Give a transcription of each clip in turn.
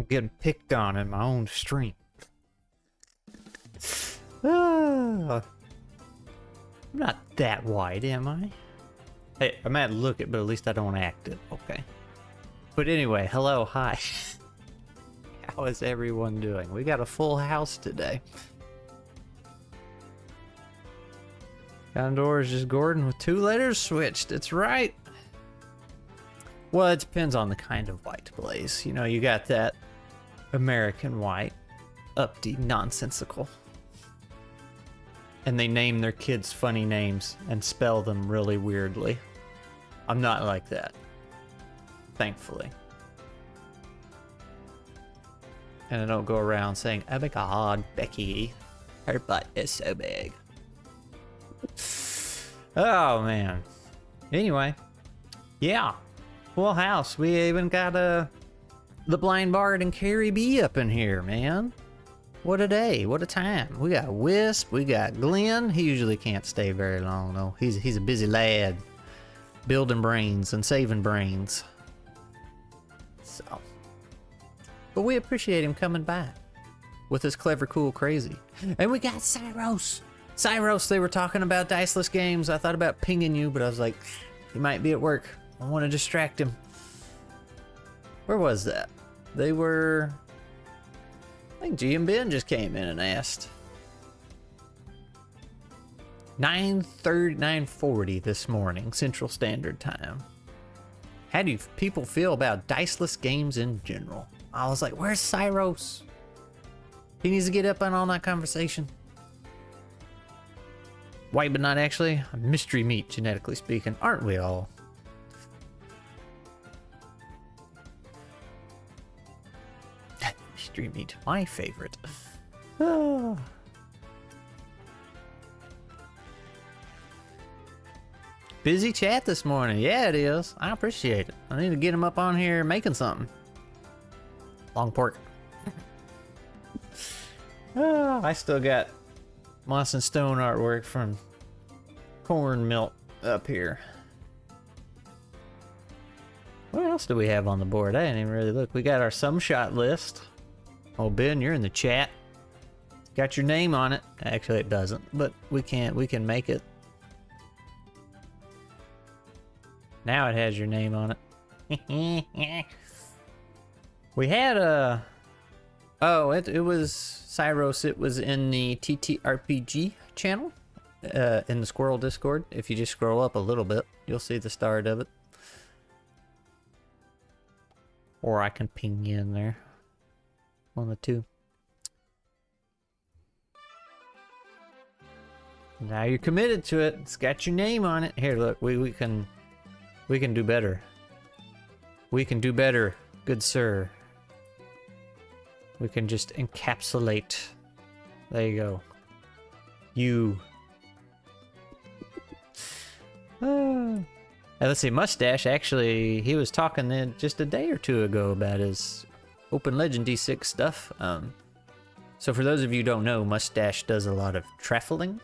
getting picked on in my own stream. I'm not that white, am I? Hey, I might look it, but at least I don't act it. Okay. But anyway, hello, hi. How is everyone doing? We got a full house today. Condor is just Gordon with 2 letters switched. It's right. Well, it depends on the kind of white, Blaze. You know, you got that American white, uppity, nonsensical. And they name their kids funny names and spell them really weirdly. I'm not like that. Thankfully. And I don't go around saying, oh my god, Becky, her butt is so big. Oh man. Anyway. Yeah. Full house. We even got the Blind Bard and Carrie B up in here, man. What a day. What a time. We got Wisp. We got Glenn. He usually can't stay very long though. He's a busy lad. Building brains and saving brains. So. But we appreciate him coming back. With his clever, cool, crazy. And we got Cyros. Cyros, they were talking about diceless games. I thought about pinging you, but I was like, he might be at work. I want to distract him. Where was that? They were... I think G and Ben just came in and asked. 9:40 this morning, Central Standard Time. How do people feel about diceless games in general? I was like, where's Cyros? He needs to get up on all that conversation. White but not actually. A mystery meat, genetically speaking. Aren't we all? Mystery meat, my favorite. Oh. Busy chat this morning. Yeah, it is. I appreciate it. I need to get him up on here making something. Long pork. Oh, I still got Moss and Stone artwork from Corn Milk up here. What else do we have on the board? I didn't even really look. We got our some shot list. Oh, Ben, you're in the chat. Got your name on it. Actually, it doesn't, but we can make it. Now it has your name on it. We had a... Oh, it was Cyros. It was in the ttrpg channel. In the Squirrel Discord. If you just scroll up a little bit, you'll see the start of it. Or I can ping you in there. One of the two. Now you're committed to it. It's got your name on it. Here, look. We can do better. We can do better, good sir. We can just encapsulate. There you go. You. And let's see, Mustache, actually, he was talking then just a day or two ago about his Open Legend D6 stuff. So for those of you who don't know, Mustache does a lot of traveling,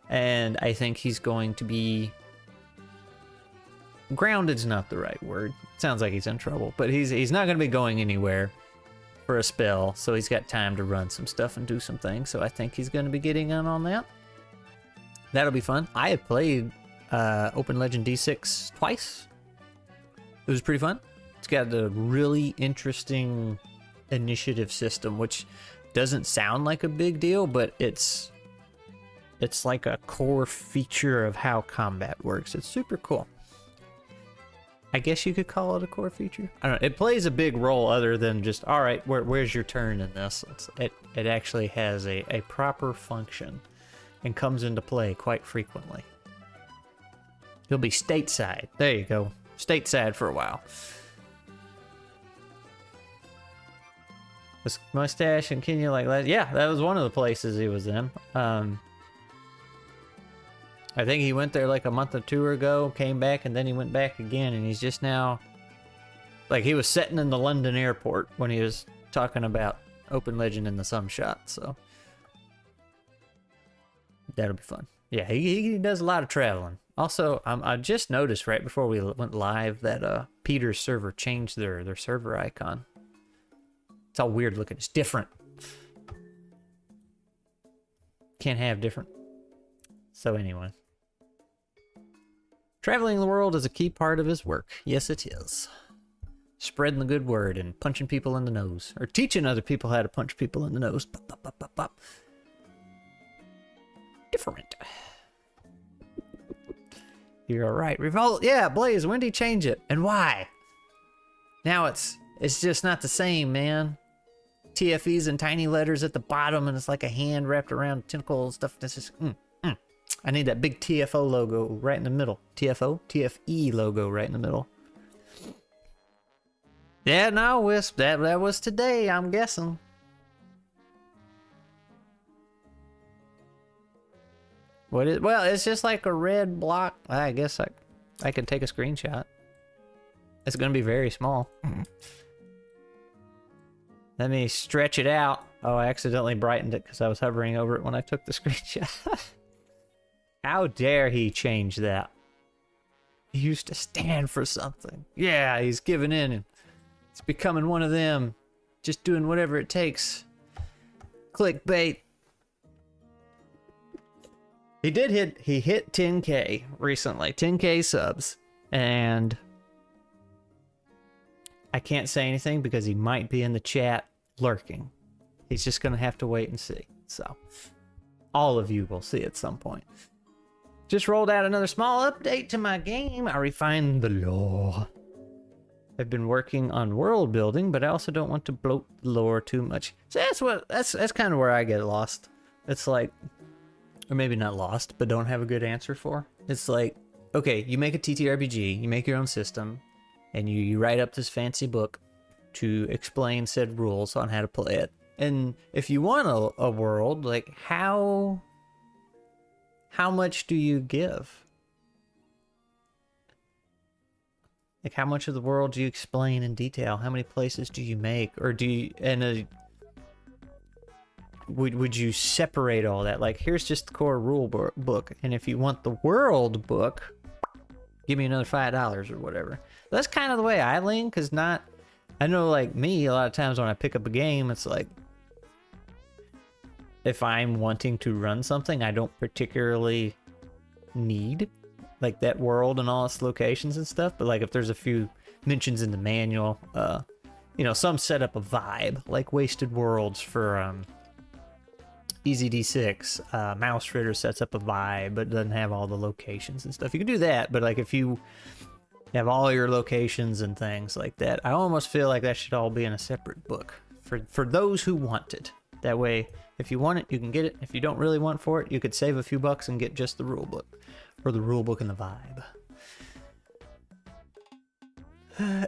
and I think he's going to be... Grounded's not the right word. Sounds like he's in trouble, but he's not going to be going anywhere for a spell, so he's got time to run some stuff and do some things, so I think he's going to be getting in on that. That'll be fun. I have played Open Legend D6 twice. It was pretty fun. It's got a really interesting initiative system, which doesn't sound like a big deal, but it's like a core feature of how combat works. It's super cool. I guess you could call it a core feature. I don't know. It plays a big role other than just, all right, where's your turn in this? It actually has a proper function and comes into play quite frequently. You'll be stateside. There you go. Stateside for a while. Was Mustache and Kenya like that? Yeah, that was one of the places he was in. I think he went there like a month or two ago, came back, and then he went back again, and he's just now... Like, he was sitting in the London airport when he was talking about Open Legend in the Some Shot, so... That'll be fun. Yeah, he does a lot of traveling. Also, I just noticed right before we went live that Peter's server changed their server icon. It's all weird looking. It's different. Can't have different. So anyway. Traveling the world is a key part of his work. Yes, it is. Spreading the good word and punching people in the nose. Or teaching other people how to punch people in the nose. Pop, pop, pop, pop, pop. Different. You're right. Revolt. Yeah, Blaze, when did he change it? And why? Now it's just not the same, man. TFE's in tiny letters at the bottom, and it's like a hand wrapped around tentacle and stuff. This is I need that big TFO logo right in the middle. TFO? TFE logo right in the middle. Yeah, no, Wisp. That was today, I'm guessing. What is? Well, it's just like a red block. I guess I could take a screenshot. It's gonna be very small. Let me stretch it out. Oh, I accidentally brightened it because I was hovering over it when I took the screenshot. How dare he change that? He used to stand for something. Yeah, he's giving in and he's becoming one of them. Just doing whatever it takes. Clickbait. He hit 10K recently. 10K subs. And I can't say anything because he might be in the chat lurking. He's just going to have to wait and see. So, all of you will see at some point. Just rolled out another small update to my game. I refined the lore. I've been working on world building, but I also don't want to bloat the lore too much. So that's kind of where I get lost. It's like, or maybe not lost, but don't have a good answer for. It's like, okay, you make a TTRPG, you make your own system, and you write up this fancy book to explain said rules on how to play it. And if you want a world, like how much do you give? Like how much of the world do you explain in detail? How many places do you make? Or do you, would you separate all that? Like here's just the core rule book. And if you want the world book, give me another $5 or whatever. That's kind of the way I lean, because I know like me, a lot of times when I pick up a game, it's like, if I'm wanting to run something I don't particularly need, like that world and all its locations and stuff, but like if there's a few mentions in the manual, you know, some set up a vibe, like Wasted Worlds for EZD6, Mouse Ritter sets up a vibe, but doesn't have all the locations and stuff. You can do that, but like if you have all your locations and things like that, I almost feel like that should all be in a separate book for those who want it. That way, if you want it, you can get it. If you don't really want for it, you could save a few bucks and get just the rule book, or the rule book and the vibe.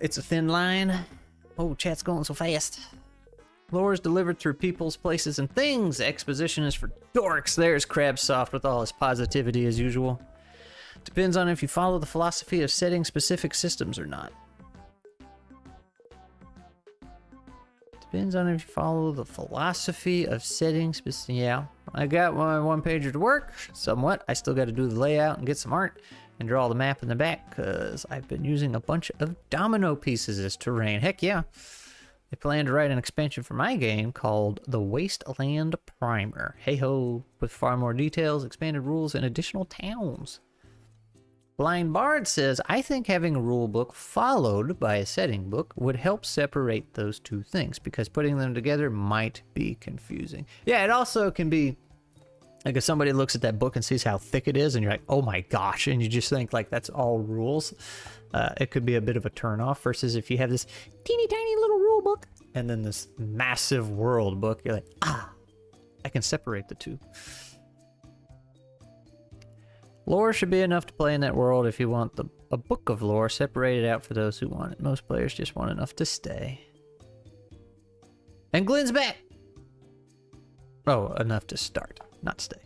It's a thin line. Oh, chat's going so fast. Lore is delivered through people's places and things. Exposition is for dorks. There's Crabsoft with all his positivity as usual. Depends on if you follow the philosophy of setting specific systems or not. Depends on if you follow the philosophy of setting specific. Yeah, I got my one pager to work somewhat. I still got to do the layout and get some art and draw the map in the back because I've been using a bunch of domino pieces as terrain. Heck yeah. I plan to write an expansion for my game called The Wasteland Primer. Hey ho, with far more details, expanded rules, and additional towns. Blind Bard says, I think having a rule book followed by a setting book would help separate those two things because putting them together might be confusing. Yeah, it also can be like if somebody looks at that book and sees how thick it is and you're like, oh my gosh, and you just think like that's all rules. It could be a bit of a turnoff versus if you have this teeny tiny little rule book and then this massive world book, you're like, I can separate the two. Lore should be enough to play in that world if you want a book of lore separated out for those who want it. Most players just want enough to stay. And Glenn's back! Oh, enough to start, not stay.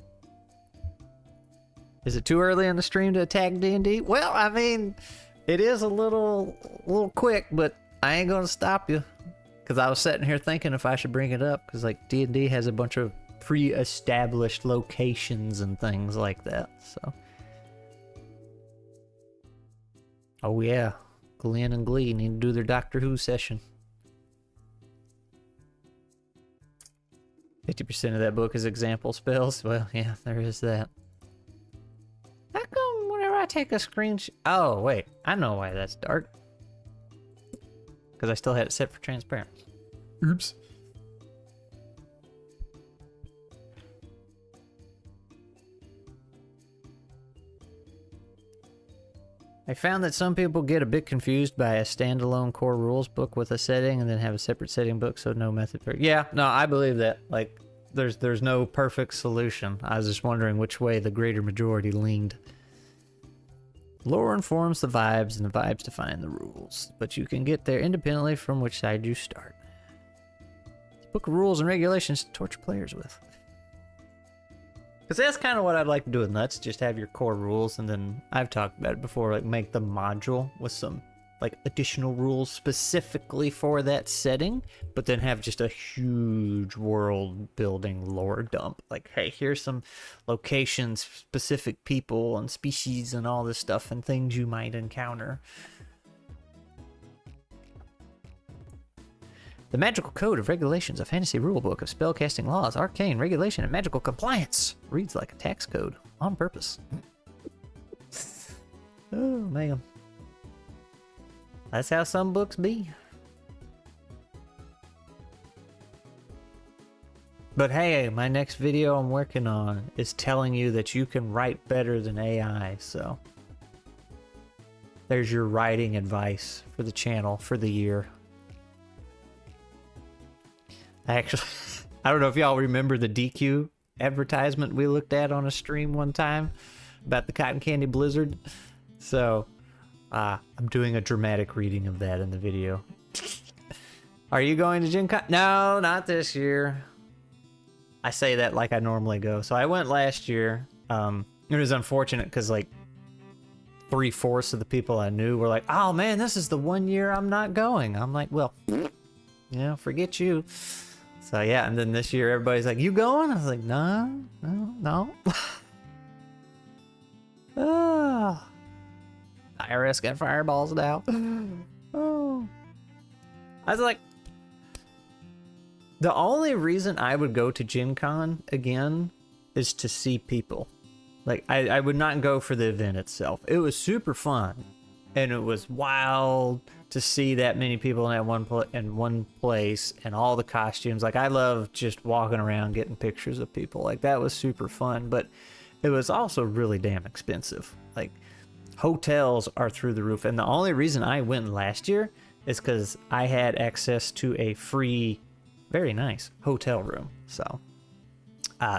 Is it too early on the stream to attack D&D? Well, I mean, it is a little quick, but I ain't gonna stop you. Because I was sitting here thinking if I should bring it up, because like D&D has a bunch of pre-established locations and things like that, so. Oh yeah, Glenn and Glee need to do their Doctor Who session. 50% of that book is example spells. Well, yeah, there is that. How come whenever I take a screenshot... Oh, wait. I know why that's dark. Because I still had it set for transparent. Oops. I found that some people get a bit confused by a standalone core rules book with a setting and then have a separate setting book, so no method for... Yeah, no, I believe that. Like, there's no perfect solution. I was just wondering which way the greater majority leaned. Lore informs the vibes, and the vibes define the rules, but you can get there independently from which side you start. It's a book of rules and regulations to torture players with. Because that's kind of what I'd like to do with Nuts, just have your core rules, and then I've talked about it before, like make the module with some like additional rules specifically for that setting, but then have just a huge world building lore dump. Like, hey, here's some locations, specific people and species and all this stuff and things you might encounter. The Magical Code of Regulations, a fantasy rulebook of spellcasting laws, arcane regulation, and magical compliance. Reads like a tax code on purpose. Oh, man. That's how some books be. But hey, my next video I'm working on is telling you that you can write better than AI, so there's your writing advice for the channel for the year. I don't know if y'all remember the DQ advertisement we looked at on a stream one time about the cotton candy blizzard. So I'm doing a dramatic reading of that in the video. Are you going to Gen Con? No, not this year. I say that like I normally go. So I went last year. It was unfortunate because like 3/4 of the people I knew were like, oh man, this is the one year I'm not going. I'm like, well, yeah, forget you. So yeah, and then this year everybody's like, you going? I was like, no. IRS got fireballs now. Oh. I was like, the only reason I would go to Gen Con again is to see people. Like, I would not go for the event itself. It was super fun. And it was wild to see that many people in one place and all the costumes. Like, I love just walking around getting pictures of people. Like, that was super fun. But it was also really damn expensive. Like, hotels are through the roof. And the only reason I went last year is because I had access to a free, very nice hotel room. So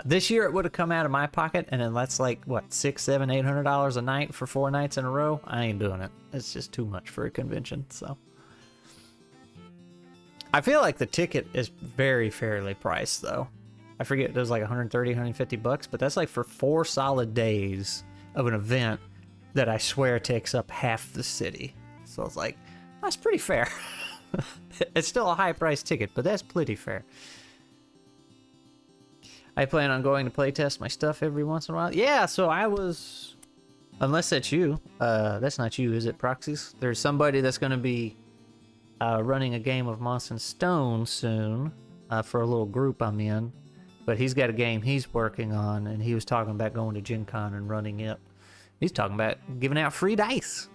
this year it would have come out of my pocket, and then that's like what, $600, $700, $800 a night for 4 nights in a row. I ain't doing it. It's just too much for a convention. So I feel like the ticket is very fairly priced though. I forget, it was like 130, 150 bucks, but that's like for 4 solid days of an event that I swear takes up half the city. So it's like, that's pretty fair. It's still a high price ticket, but that's pretty fair. I plan on going to playtest my stuff every once in a while. Yeah, so I was... Unless that's you. That's not you, is it, Proxies? There's somebody that's going to be running a game of Moss and Stone soon for a little group I'm in. But he's got a game he's working on, and he was talking about going to Gen Con and running it. He's talking about giving out free dice.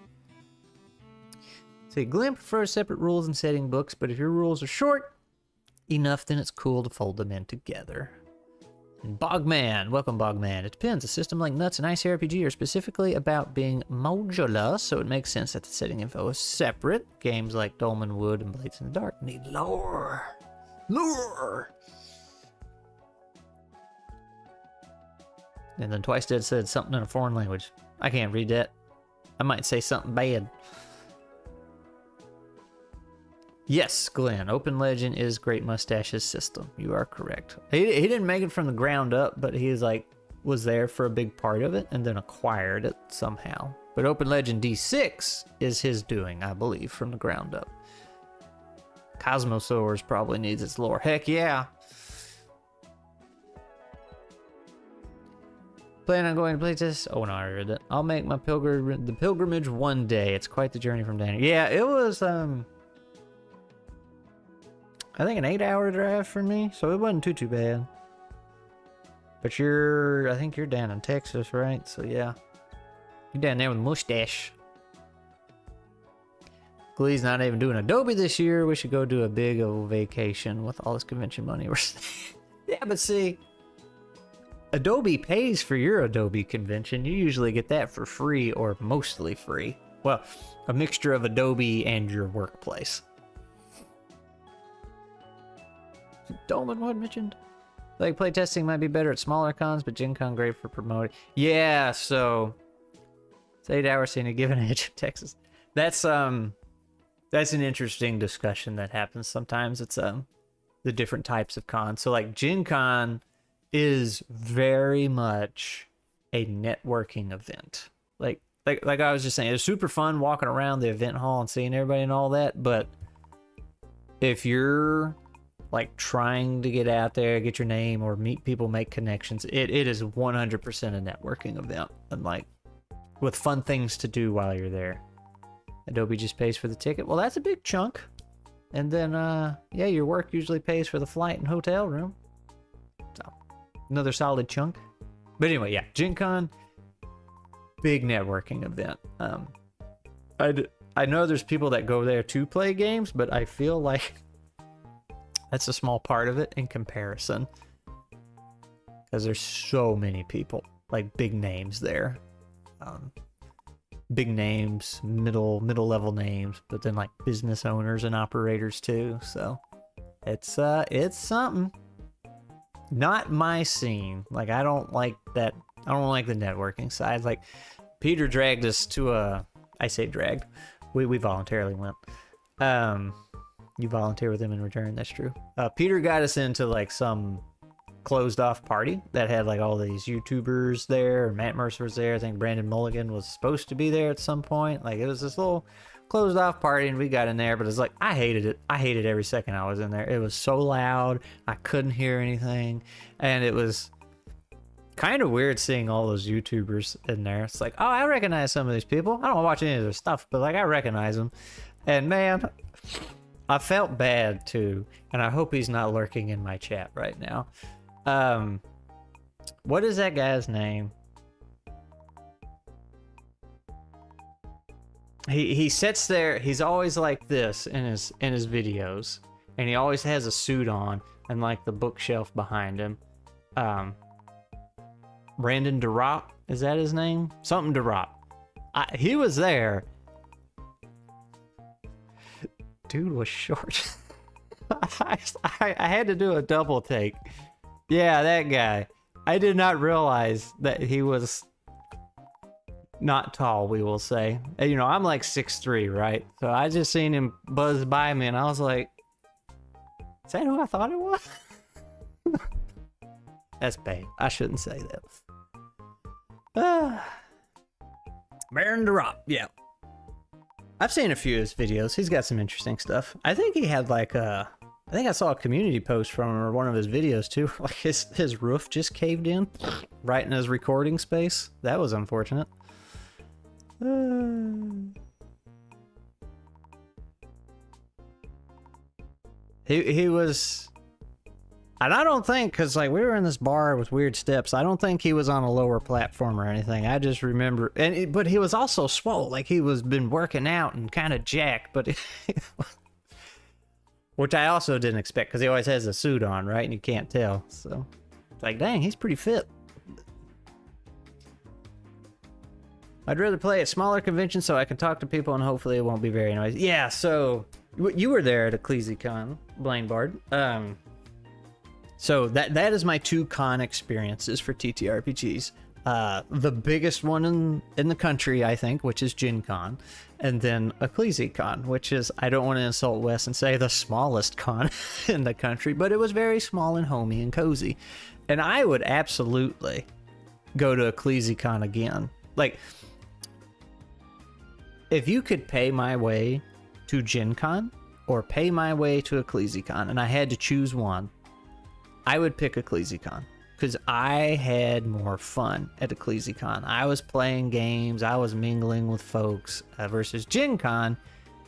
See, Glenn prefers separate rules and setting books, but if your rules are short enough, then it's cool to fold them in together. And Bogman, welcome Bogman. It depends. A system like Nuts and Ice RPG are specifically about being modular, so it makes sense that the setting info is separate. Games like Dolmen Wood and Blades in the Dark need lore. Lore! And then Twice Dead said something in a foreign language. I can't read that. I might say something bad. Yes, Glenn. Open Legend is Great Mustache's system. You are correct. He didn't make it from the ground up, but he was there for a big part of it and then acquired it somehow. But Open Legend D6 is his doing, I believe, from the ground up. Cosmosaurs probably needs its lore. Heck yeah. Plan on going to playtest? Oh no, I read that. I'll make my the pilgrimage one day. It's quite the journey from down here. Yeah, it was I think an 8-hour drive for me, so it wasn't too bad. But I think you're down in Texas, right? So yeah. You're down there with a mustache. Glee's not even doing Adobe this year. We should go do a big old vacation with all this convention money we're Yeah, but see, Adobe pays for your Adobe convention. You usually get that for free or mostly free. Well, a mixture of Adobe and your workplace. Dolman what mentioned? Like playtesting might be better at smaller cons, but Gen Con great for promoting. Yeah, so it's 8 hours in a given edge of Texas. That's an interesting discussion that happens sometimes. It's the different types of cons. So like Gen Con is very much a networking event. Like I was just saying, it's super fun walking around the event hall and seeing everybody and all that, but if you're like trying to get out there, get your name, or meet people, make connections, it is 100% a networking event, and like with fun things to do while you're there. Adobe just pays for the ticket. Well, that's a big chunk. And then yeah, your work usually pays for the flight and hotel room. So another solid chunk. But anyway, yeah, Gen Con, big networking event. I know there's people that go there to play games, but I feel like that's a small part of it in comparison, because there's so many people, like big names there, big names, middle level names, but then like business owners and operators too. So it's something. Not my scene. Like I don't like that. I don't like the networking side. Like Peter dragged us to I say dragged. We voluntarily went. You volunteer with him in return. That's true. Peter got us into like some closed off party that had like all these YouTubers there. Matt Mercer was there. I think Brandon Mulligan was supposed to be there at some point. Like it was this little closed off party, and we got in there, but it's like I hated it. I hated every second I was in there. It was so loud. I couldn't hear anything, and it was kind of weird seeing all those YouTubers in there. It's like, oh, I recognize some of these people. I don't watch any of their stuff, but like I recognize them. And man, I felt bad too, and I hope he's not lurking in my chat right now. What is that guy's name? He sits there. He's always like this in his videos, and he always has a suit on and like the bookshelf behind him. Brandon Durop, is that his name? Something Durop. He was there. Dude was short. I had to do a double take. Yeah, that guy. I did not realize that he was not tall, we will say. You know, I'm like 6'3", right? So I just seen him buzz by me, and I was like, is that who I thought it was? That's bad. I shouldn't say that. Baron Durop, yeah. I've seen a few of his videos. He's got some interesting stuff. I think he had like I think I saw a community post from him or one of his videos too. Like his roof just caved in right in his recording space. That was unfortunate. He was, and I don't think, because like we were in this bar with weird steps, I don't think he was on a lower platform or anything. I just remember, but he was also swole, like he was been working out and kind of jacked, but which I also didn't expect, because he always has a suit on, right? And you can't tell. So it's like, dang, he's pretty fit. I'd rather play at smaller conventions so I can talk to people and hopefully it won't be very noisy. Yeah, so you were there at EcclesiaCon, Blaine Bard. So that is my two con experiences for TTRPGs. The biggest one in the country, I think, which is Gen Con, and then EcclesiaCon, which is, I don't want to insult Wes and say the smallest con in the country, but it was very small and homey and cozy. And I would absolutely go to EcclesiaCon again. Like, if you could pay my way to Gen Con or pay my way to EcclesiaCon, and I had to choose one, I would pick EcclesiaCon, because I had more fun at EcclesiaCon. I was playing games, I was mingling with folks, versus Gen Con.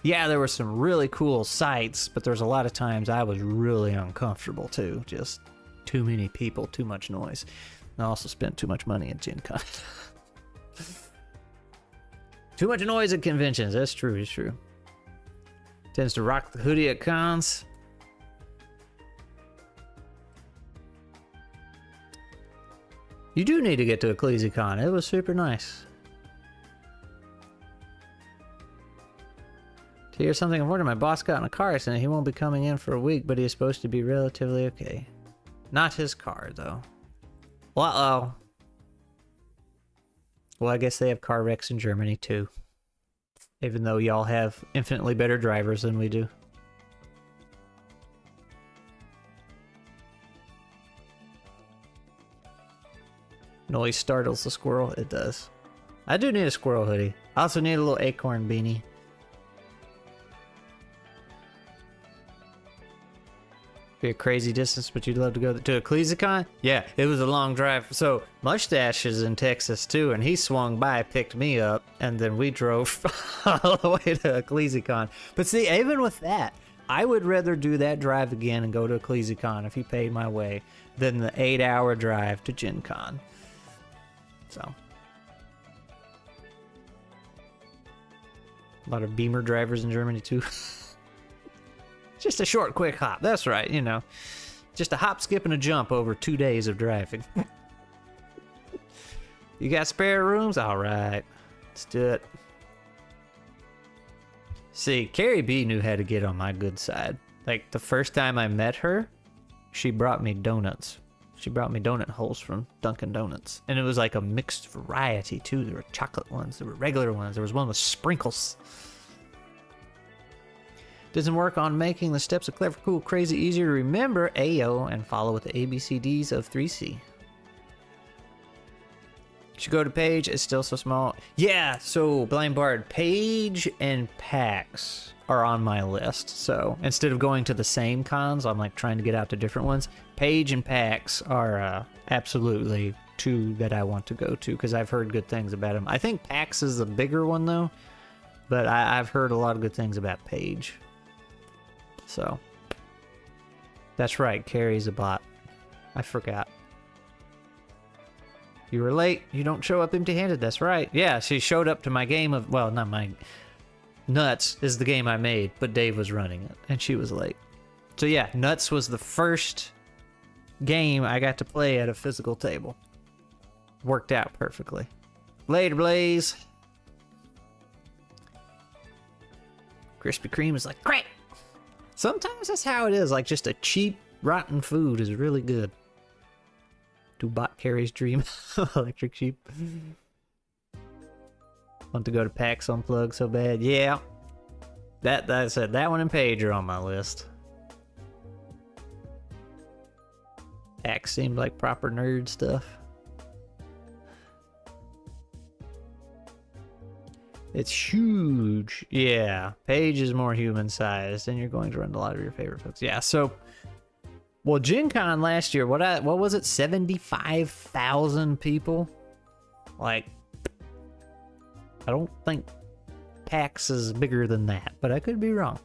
Yeah, there were some really cool sights, but there's a lot of times I was really uncomfortable too. Just too many people, too much noise. I also spent too much money at Gen Con. Too much noise at conventions. That's true. It's true. Tends to rock the hoodie at cons. You do need to get to EcclesiaCon. It was super nice. To hear something important, my boss got in a car accident. He won't be coming in for a week, but he is supposed to be relatively okay. Not his car, though. Uh-oh. Well, I guess they have car wrecks in Germany, too. Even though y'all have infinitely better drivers than we do. Noise startles the squirrel. It does. I do need a squirrel hoodie. I also need a little acorn beanie. Be a crazy distance, but you'd love to go to EcclesiaCon? Yeah, it was a long drive. So Mustache is in Texas too, and he swung by, picked me up, and then we drove all the way to EcclesiaCon. But see, even with that, I would rather do that drive again and go to EcclesiaCon if he paid my way than the 8-hour drive to Gen Con. So a lot of Beamer drivers in Germany too. Just a short, quick hop. That's right, you know. Just a hop, skip, and a jump over 2 days of driving. You got spare rooms? All right. Let's do it. See, Carrie B knew how to get on my good side. Like, the first time I met her, she brought me donuts. She brought me donut holes from Dunkin' Donuts. And it was like a mixed variety, too. There were chocolate ones. There were regular ones. There was one with sprinkles. Doesn't work on making the steps of Clever, Cool, Crazy easier to remember. Ayo, and follow with the ABCDs of 3C. Should go to Page. It's still so small. Yeah, so Blind Bard, Page and PAX are on my list. So instead of going to the same cons, I'm like trying to get out to different ones. Page and PAX are absolutely two that I want to go to because I've heard good things about them. I think PAX is the bigger one though, but I've heard a lot of good things about Page. So, that's right, Carrie's a bot. I forgot. You were late. You don't show up empty-handed. That's right. Yeah, she showed up to my game of, well, not my, Nuts is the game I made, but Dave was running it, and she was late. So yeah, Nuts was the first game I got to play at a physical table. Worked out perfectly. Later, Blaze. Krispy Kreme is like, great! Sometimes that's how it is. Like, just a cheap, rotten food is really good. Do bot Carrie's dream. Electric sheep. Want to go to PAX Unplugged so bad. Yeah. That said, that one and Page are on my list. PAX seemed like proper nerd stuff. It's huge. Yeah. Page is more human-sized, and you're going to run a lot of your favorite folks. Yeah, so... Well, Gen Con last year, what was it? 75,000 people? Like... I don't think PAX is bigger than that, but I could be wrong.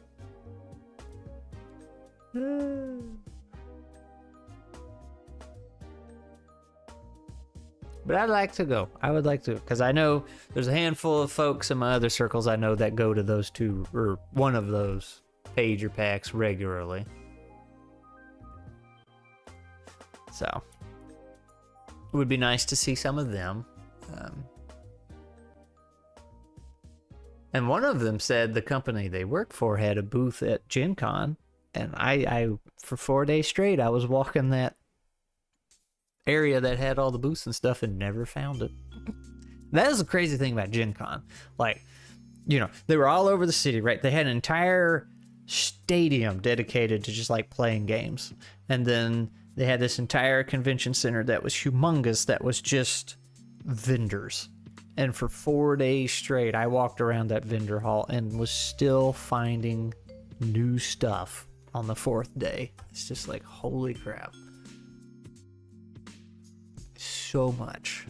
But I'd like to go. I would like to, because I know there's a handful of folks in my other circles I know that go to those two, or one of those, Page or PAX regularly. So, it would be nice to see some of them. And one of them said the company they worked for had a booth at Gen Con, and I for 4 days straight, I was walking that area that had all the booths and stuff and never found it. That is the crazy thing about Gen Con. Like, you know, they were all over the city, right? They had an entire stadium dedicated to just like playing games. And then they had this entire convention center that was humongous, that was just vendors. And for 4 days straight, I walked around that vendor hall and was still finding new stuff on the 4th day. It's just like, holy crap. So much.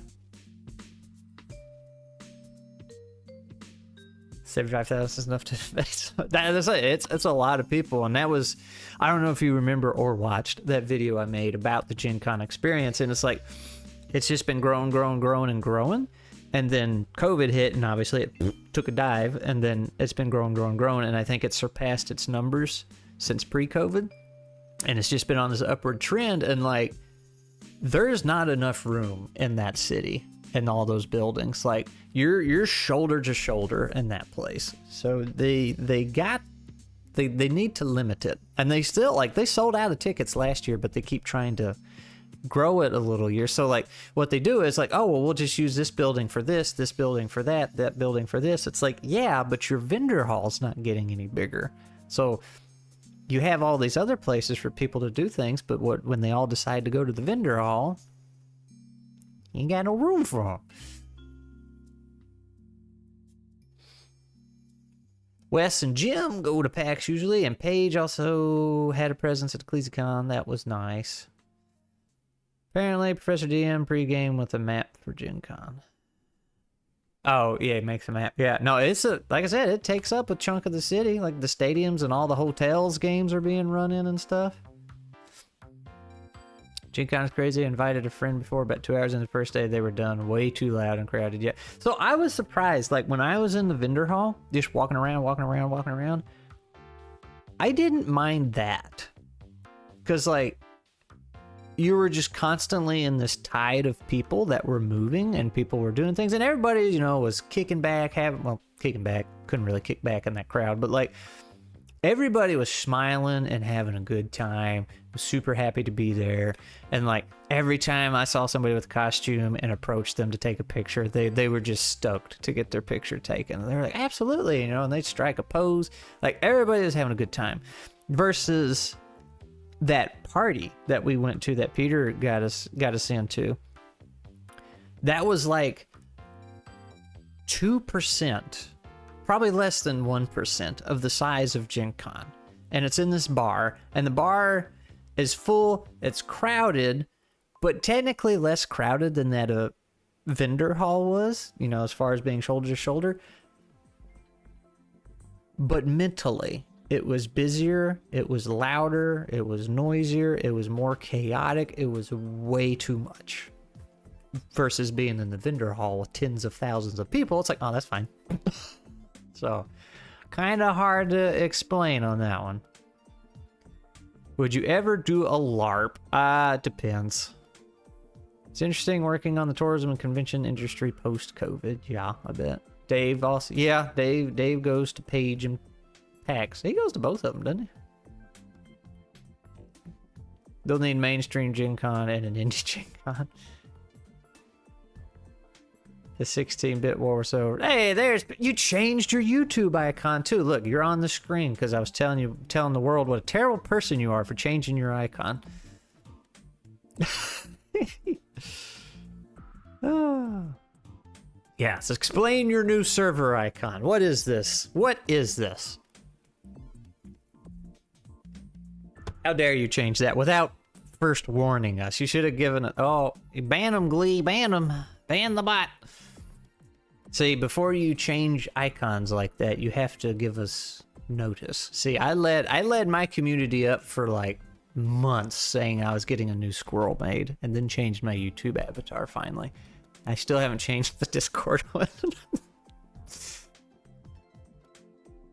75,000 is enough to it's a lot of people, and that was, I don't know if you remember or watched that video I made about the Gen Con experience, and it's like, it's just been growing, and growing. And then COVID hit, and obviously it took a dive, and then it's been growing, and I think it surpassed its numbers since pre-COVID. And it's just been on this upward trend, and like, there's not enough room in that city and all those buildings. Like, you're shoulder to shoulder in that place. So they need to limit it. And they still, like, they sold out of tickets last year, but they keep trying to grow it a little year. So like, what they do is like, oh, well, we'll just use this building for this building for that building for this. It's like, yeah, but your vendor hall's not getting any bigger. So you have all these other places for people to do things, but when they all decide to go to the vendor hall, you ain't got no room for them. Wes and Jim go to PAX usually, and Paige also had a presence at CleezyCon. That was nice. Apparently, Professor DM pregame with a map for Gen Con. Oh, yeah, it makes a map. Yeah, no, it's like I said, it takes up a chunk of the city. Like, the stadiums and all the hotels games are being run in and stuff. Gen Con is crazy. I invited a friend before, about 2 hours in the first day, they were done. Way too loud and crowded. Yeah. So I was surprised. Like, when I was in the vendor hall, just walking around, I didn't mind that. Because, like, you were just constantly in this tide of people that were moving, and people were doing things, and everybody, you know, was kicking back, couldn't really kick back in that crowd, but like, everybody was smiling and having a good time, was super happy to be there. And like, every time I saw somebody with a costume and approached them to take a picture, they were just stoked to get their picture taken. They were like, absolutely, you know, and they'd strike a pose. Like, everybody was having a good time. Versus that party that we went to that Peter got us into, that was like 2%, probably less than 1% of the size of Gen Con. And it's in this bar, and the bar is full, it's crowded, but technically less crowded than that vendor hall was, you know, as far as being shoulder to shoulder. But mentally, it was busier, it was louder, it was noisier, it was more chaotic, it was way too much. Versus being in the vendor hall with tens of thousands of people, it's like, oh, that's fine. So, kind of hard to explain on that one. Would you ever do a LARP? Depends. It's interesting working on the tourism and convention industry post-COVID. Yeah, I bet. Dave also, yeah, Dave goes to Page and PAX. He goes to both of them, doesn't he? They'll need mainstream Gen Con and an indie Gen Con. The 16-bit war was over. Hey, you changed your YouTube icon too. Look, you're on the screen because I was telling the world what a terrible person you are for changing your icon. Oh. Yes, explain your new server icon. What is this? What is this? How dare you change that without first warning us? You should have given it. Oh, ban them, Glee, ban them. Ban the bot. See, before you change icons like that, you have to give us notice. See, I led my community up for like months saying I was getting a new Squirrel made, and then changed my YouTube avatar finally. I still haven't changed the Discord one.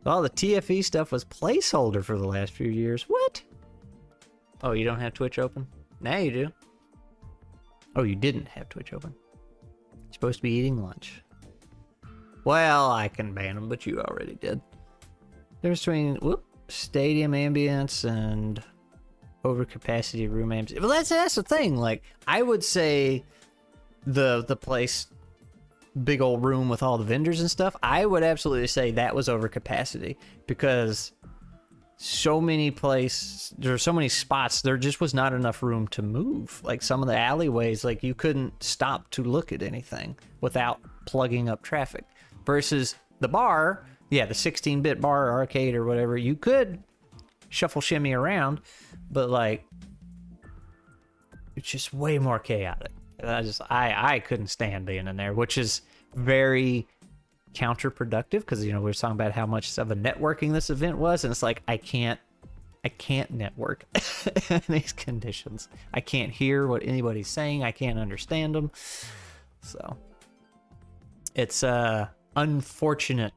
All the TFE stuff was placeholder for the last few years. What? Oh, you don't have Twitch open? Now you do. Oh, you didn't have Twitch open. You're supposed to be eating lunch. Well, I can ban them, but you already did. There's between stadium ambience and overcapacity room ambience. Well, that's the thing. Like, I would say the place, big old room with all the vendors and stuff, I would absolutely say that was overcapacity, because so many there's so many spots, there just was not enough room to move. Like, some of the alleyways, like, you couldn't stop to look at anything without plugging up traffic. Versus the bar, yeah, the 16-bit bar or arcade or whatever, you could shuffle shimmy around, but like, it's just way more chaotic. I couldn't stand being in there, which is very counterproductive, because, you know, we were talking about how much of a networking this event was, and it's like, I can't I can't network in these conditions. I can't hear what anybody's saying. I can't understand them. So it's a unfortunate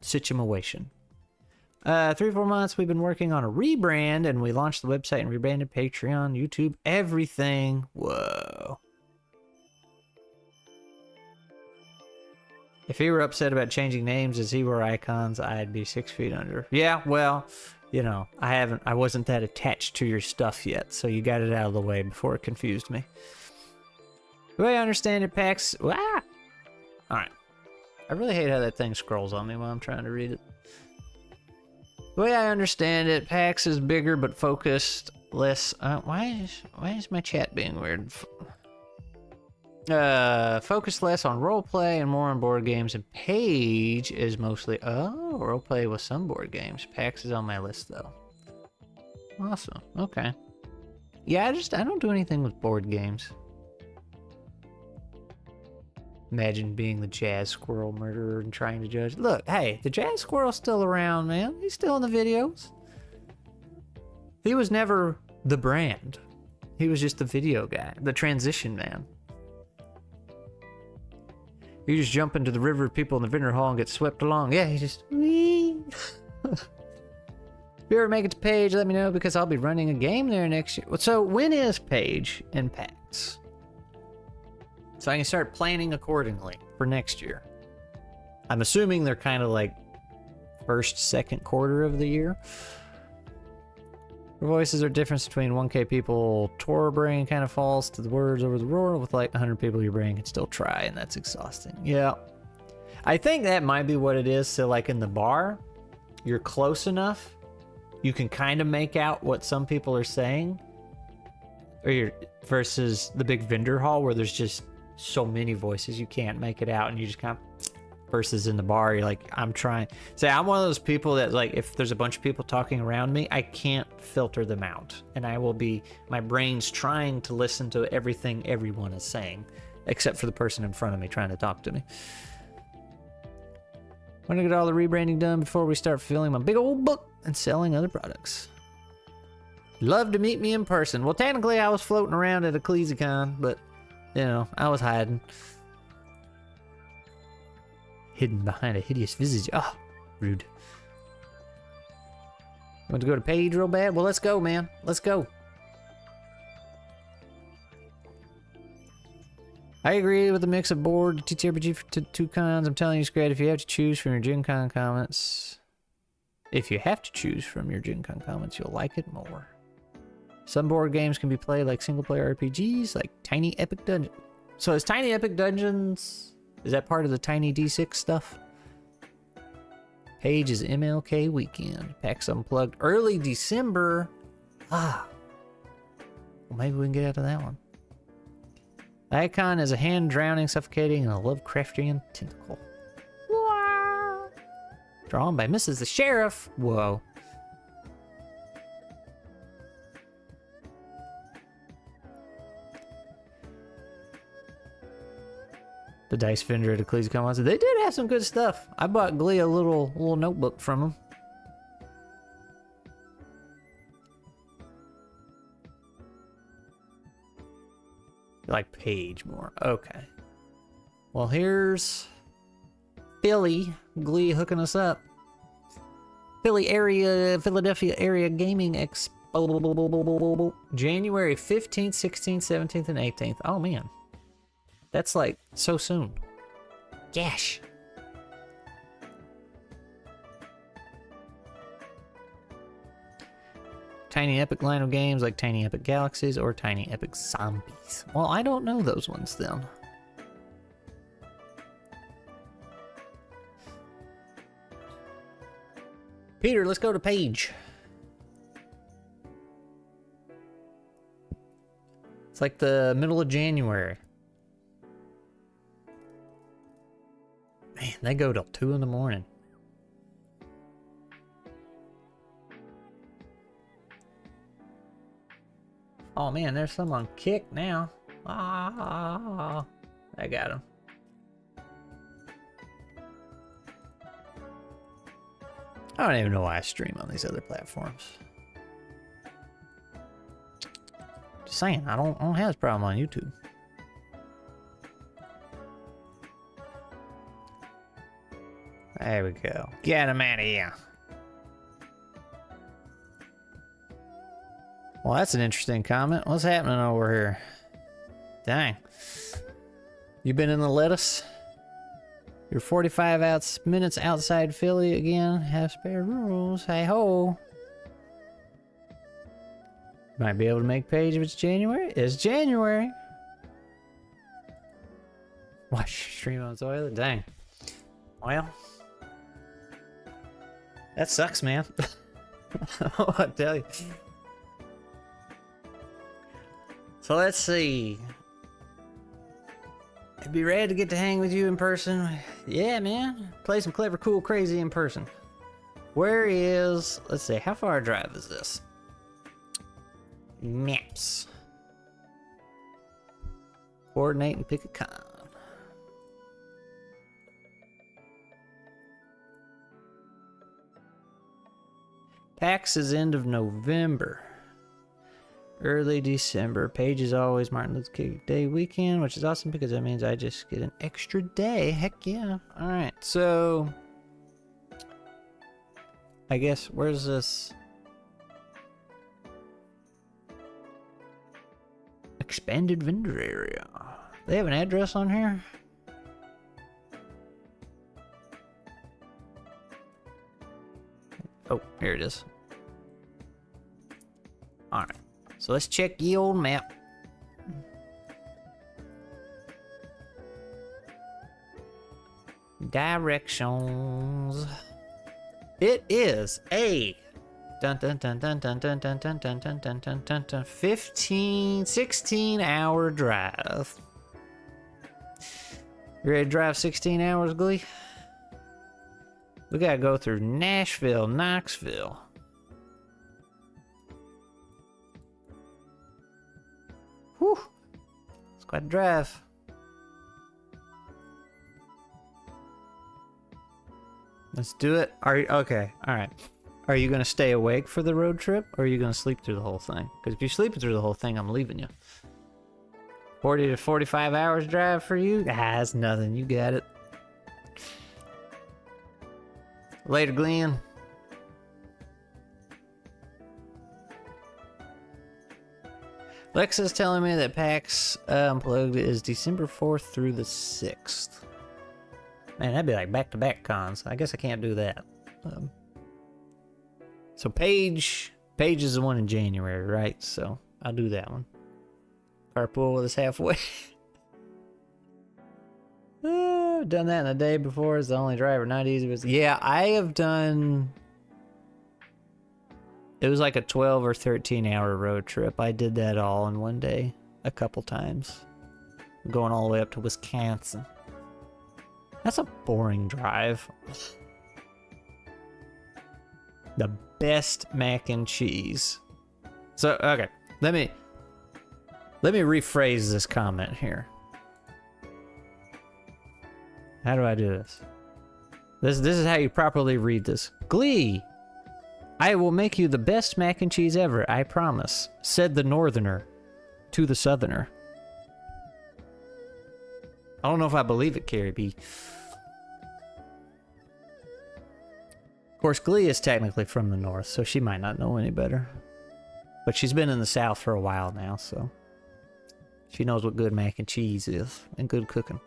situation. 3-4 months we've been working on a rebrand, and we launched the website and rebranded Patreon, YouTube, everything. Whoa. If he were upset about changing names as he were icons, I'd be 6 feet under. Yeah, well, you know, I wasn't that attached to your stuff yet, so you got it out of the way before it confused me. The way I understand it, PAX... Ah! Alright. I really hate how that thing scrolls on me while I'm trying to read it. The way I understand it, PAX is bigger but focused, less... why is my chat being weird? Focus less on roleplay and more on board games, and Page is mostly... Oh, roleplay with some board games. PAX is on my list, though. Awesome. Okay. Yeah, I don't do anything with board games. Imagine being the Jazz Squirrel murderer and trying to judge. Look, hey, the Jazz Squirrel's still around, man. He's still in the videos. He was never the brand. He was just the video guy, the transition man. You just jump into the river of people in the vendor hall and get swept along. Yeah, he just... Whee! If you ever make it to Page, let me know, because I'll be running a game there next year. So when is Page and PAX? So I can start planning accordingly for next year. I'm assuming they're kind of like first, second quarter of the year. The voices are difference between 1K people. Tor brain kind of falls to the words over the roar. With like 100 people, your brain can still try, and that's exhausting. Yeah. I think that might be what it is. So like in the bar, you're close enough. You can kind of make out what some people are saying. Or you're versus the big vendor hall where there's just so many voices you can't make it out, and you just kind of... Versus in the bar, you're like, I'm trying. Say, I'm one of those people that, like, if there's a bunch of people talking around me, I can't filter them out. And I will be, my brain's trying to listen to everything everyone is saying, except for the person in front of me trying to talk to me. I want to get all the rebranding done before we start filling my big old book and selling other products. Love to meet me in person. Well, technically, I was floating around at EcclesiaCon, but, you know, I was hiding. Hidden behind a hideous visage. Ah, rude. Want to go to Page real bad? Well, let's go, man. Let's go. I agree with the mix of board ttrpg for two cons. I'm telling you, it's great if you have to choose from your Gen Con comments. If you have to choose from your Gen Con comments, you'll like it more. Some board games can be played like single-player RPGs, like Tiny Epic Dungeon. So is Tiny Epic Dungeons... Is that part of the Tiny D6 stuff? Page is MLK weekend. PAX Unplugged early December. Ah. Well, maybe we can get out of that one. The icon is a hand drowning, suffocating, and a Lovecraftian tentacle. Wow. Drawn by Mrs. the Sheriff. Whoa. The dice vendor at EcclesiaCon. They did have some good stuff. I bought Glee a little notebook from them. You like Page more. Okay. Well, here's Philly Glee hooking us up. Philadelphia area gaming expo. January 15th, 16th, 17th, and 18th. Oh, man. That's like so soon. Gosh. Tiny Epic line of games like Tiny Epic Galaxies or Tiny Epic Zombies. Well, I don't know those ones then. Peter, let's go to Page. It's like the middle of January. Man, they go till 2 in the morning. Oh man, there's some on Kick now. Ah, I got him. I don't even know why I stream on these other platforms. Saying, I don't have this problem on YouTube. There we go. Get him out of here. Well, that's an interesting comment. What's happening over here? Dang. You been in the lettuce? You're 45 minutes outside Philly again. Have spare rules. Hey ho. Might be able to make page if it's January. It's January. Watch stream on the toilet. Dang. Well. That sucks, man. I'll tell you. So let's see. I'd be ready to get to hang with you in person. Yeah, man. Play some clever, cool, crazy in person. Where is... Let's see. How far a drive is this? Maps. Coordinate and pick a con. PAX is end of November. Early December. Page is always Martin Luther King Day weekend, which is awesome because that means I just get an extra day. Heck yeah. Alright, so... I guess, where's this? Expanded vendor area. They have an address on here? Oh, here it is. Alright. So let's check the old map. Directions. It is a 16-hour drive. You ready to drive 16 hours, Glee? We gotta go through Nashville, Knoxville. Whew. It's quite a drive. Let's do it. Are you okay? All right. Are you gonna stay awake for the road trip, or are you gonna sleep through the whole thing? Because if you're sleeping through the whole thing, I'm leaving you. 40 to 45 hours drive for you? Ah, that's nothing. You got it. Later, Glenn. Lexa's telling me that PAX Unplugged is December 4th through the 6th. Man, that'd be like back-to-back cons. I guess I can't do that. So Paige is the one in January, right? So I'll do that one. Carpool with us halfway. Done that in a day before. It's the only driver, not easy. But yeah, I have done... It was like a 12 or 13 hour road trip. I did that all in one day a couple times. Going all the way up to Wisconsin. That's a boring drive. The best mac and cheese. So, okay. Let me rephrase this comment here. How do I do this? This is how you properly read this. Glee! I will make you the best mac and cheese ever, I promise, said the northerner to the southerner. I don't know if I believe it, Carrie B. Of course, Glee is technically from the north, so she might not know any better. But she's been in the south for a while now, so she knows what good mac and cheese is and good cooking.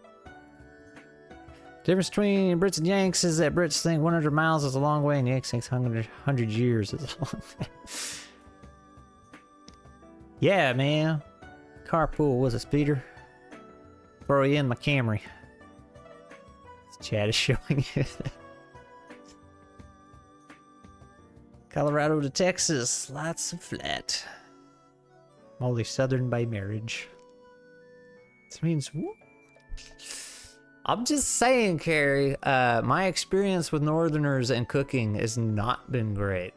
Difference between Brits and Yanks is that Brits think 100 miles is a long way and Yanks think 100 years is a long way. Yeah, man. Carpool was a speeder. Throw you in my Camry. This chat is showing you. Colorado to Texas. Lots of flat. Only southern by marriage. This means... Whoop. I'm just saying, Carrie, my experience with northerners and cooking has not been great.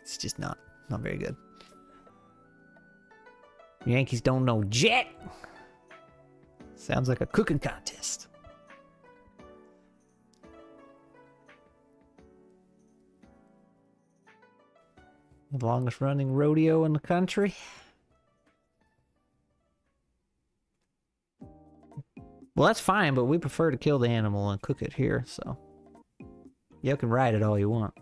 It's just not very good. Yankees don't know jack. Sounds like a cooking contest. The longest running rodeo in the country. Well, that's fine, but we prefer to kill the animal and cook it here, so you can ride it all you want.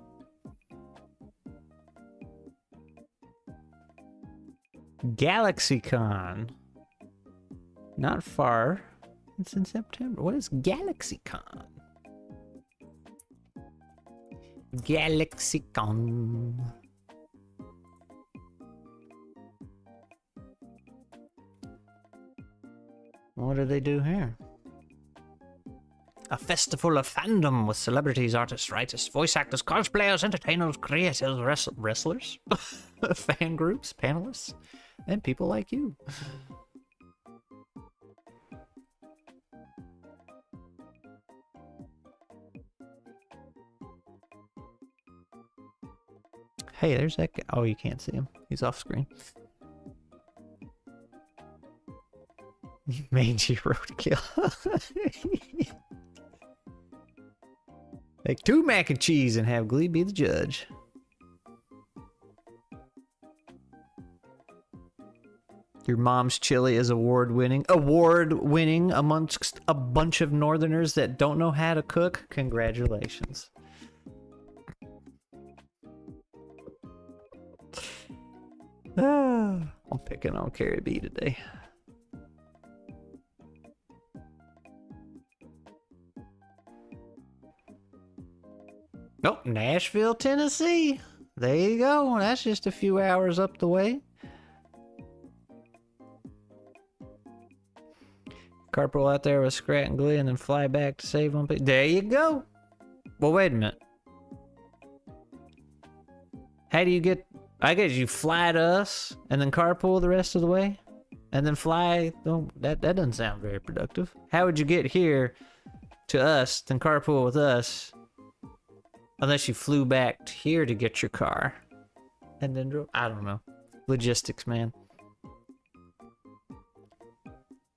GalaxyCon. Not far. It's in September. What is GalaxyCon? GalaxyCon. What do they do here? A festival of fandom with celebrities, artists, writers, voice actors, cosplayers, entertainers, creators, wrestlers, fan groups, panelists, and people like you. Hey, there's that guy. Oh, you can't see him. He's off screen. Mangy roadkill. Make 2 mac and cheese and have Glee be the judge. Your mom's chili is award-winning. Award-winning amongst a bunch of northerners that don't know how to cook? Congratulations. I'm picking on Carrie B today. Oh, Nashville, Tennessee. There you go. That's just a few hours up the way. Carpool out there with Scrat and Glee and then fly back to save on. There you go. Well, wait a minute. How do you get... I guess you fly to us and then carpool the rest of the way? And then fly... Oh, that doesn't sound very productive. How would you get here to us, then carpool with us... Unless you flew back to here to get your car. And then drove... I don't know. Logistics, man.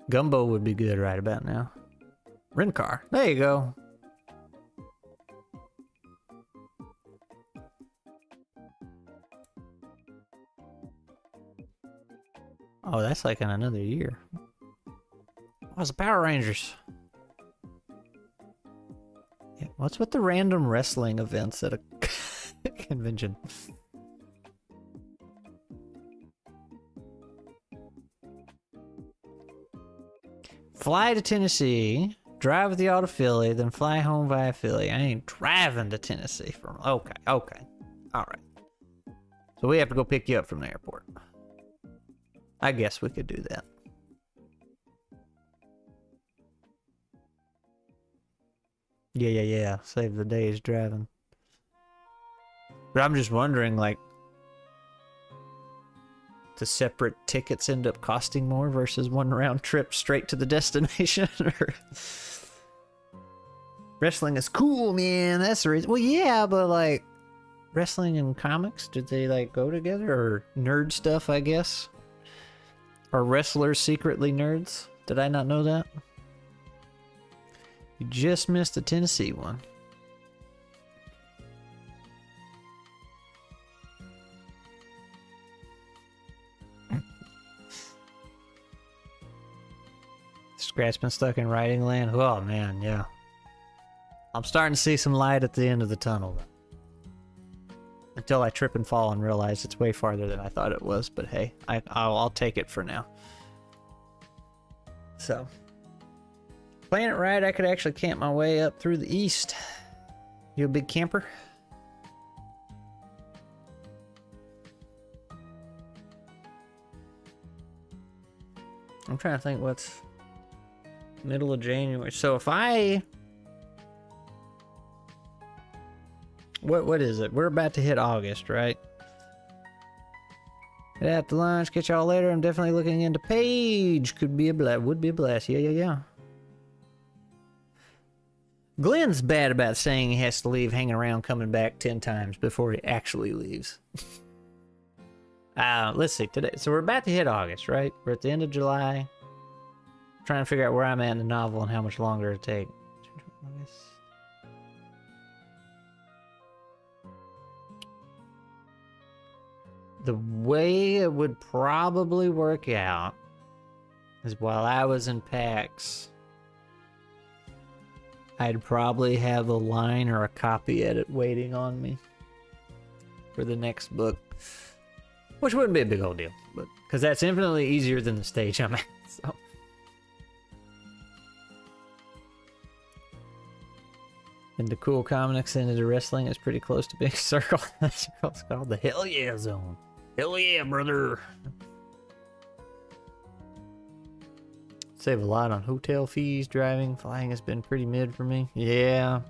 Gumbo would be good right about now. Rent car. There you go. Oh, that's like in another year. Oh, it's the Power Rangers. Yeah, what's with the random wrestling events at a convention? Fly to Tennessee, drive with the auto Philly, then fly home via Philly. I ain't driving to Tennessee from... Okay, okay. Alright. So we have to go pick you up from the airport. I guess we could do that. Yeah. Save the days driving. But I'm just wondering, like, the separate tickets end up costing more versus one round trip straight to the destination? Or... Wrestling is cool, man. That's the reason. Well, yeah, but like, wrestling and comics, did they like go together? Or nerd stuff, I guess? Are wrestlers secretly nerds? Did I not know that? You just missed the Tennessee one. Scrat's been stuck in writing land. Oh man, yeah. I'm starting to see some light at the end of the tunnel. Until I trip and fall and realize it's way farther than I thought it was. But hey, I'll take it for now. So, playing it right, I could actually camp my way up through the east. You a big camper? I'm trying to think what's middle of January. So if I... What is it? We're about to hit August, right? Head out to lunch. Catch y'all later. I'm definitely looking into Page. Could be a blast. Would be a blast. Yeah. Glenn's bad about saying he has to leave, hanging around, coming back 10 times before he actually leaves. Let's see. Today, so we're about to hit August, right? We're at the end of July. Trying to figure out where I'm at in the novel and how much longer it'll take. The way it would probably work out is while I was in PAX, I'd probably have a line or a copy edit waiting on me for the next book, which wouldn't be a big old deal, but because that's infinitely easier than the stage I'm at. So. And the cool comics into the wrestling is pretty close to being circle. It's called the Hell Yeah Zone. Hell yeah, brother. Save a lot on hotel fees, driving, flying has been pretty mid for me. Yeah.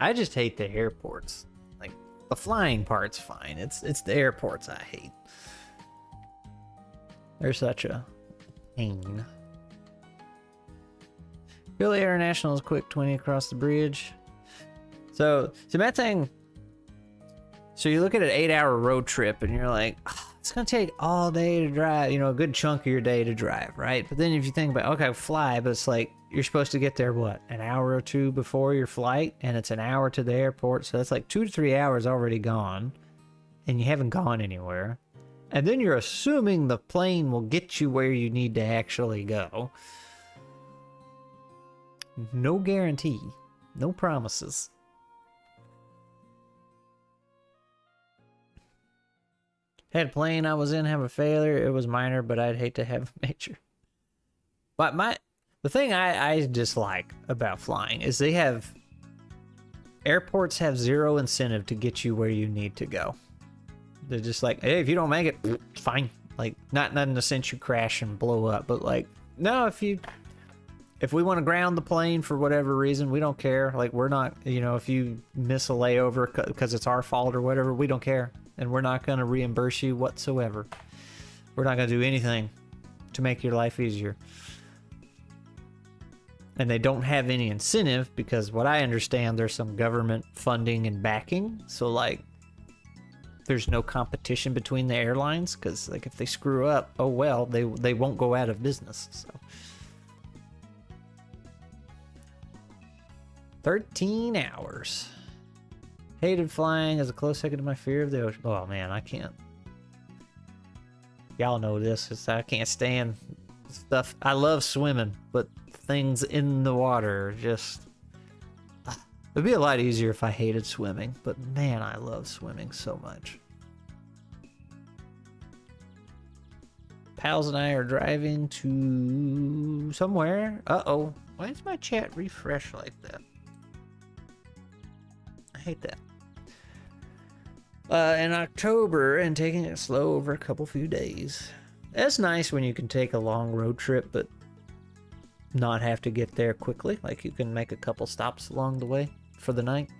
I just hate the airports. Like, the flying part's fine. It's the airports I hate. They're such a pain. Philly International is quick 20 across the bridge. So that thing. So you look at an 8-hour road trip and you're like, oh, it's gonna take all day to drive, you know, a good chunk of your day to drive, right? But then if you think about, okay, fly, but it's like you're supposed to get there, what, an hour or two before your flight, and it's an hour to the airport, so that's like 2 to 3 hours already gone, and you haven't gone anywhere. And then you're assuming the plane will get you where you need to actually go. No guarantee, no promises. Had a plane I was in have a failure. It was minor, but I'd hate to have major. But the thing I dislike about flying is airports have zero incentive to get you where you need to go. They're just like, hey, if you don't make it, fine. Like, not in the sense you crash and blow up, but like, no, if we want to ground the plane for whatever reason, we don't care. Like, we're not, you know, if you miss a layover because it's our fault or whatever, we don't care. And we're not going to reimburse you whatsoever. We're not going to do anything to make your life easier. And they don't have any incentive because what I understand, there's some government funding and backing. So, like, there's no competition between the airlines because, like, if they screw up, oh well, they won't go out of business. So, 13 hours. Hated flying as a close second to my fear of the ocean. Oh man, I can't. Y'all know this. I can't stand stuff. I love swimming, but things in the water are just... It'd be a lot easier if I hated swimming, but man, I love swimming so much. Pals and I are driving to somewhere. Uh-oh. Why does my chat refresh like that? I hate that. In October and taking it slow over a few days. That's nice when you can take a long road trip but not have to get there quickly. Like you can make a couple stops along the way for the night.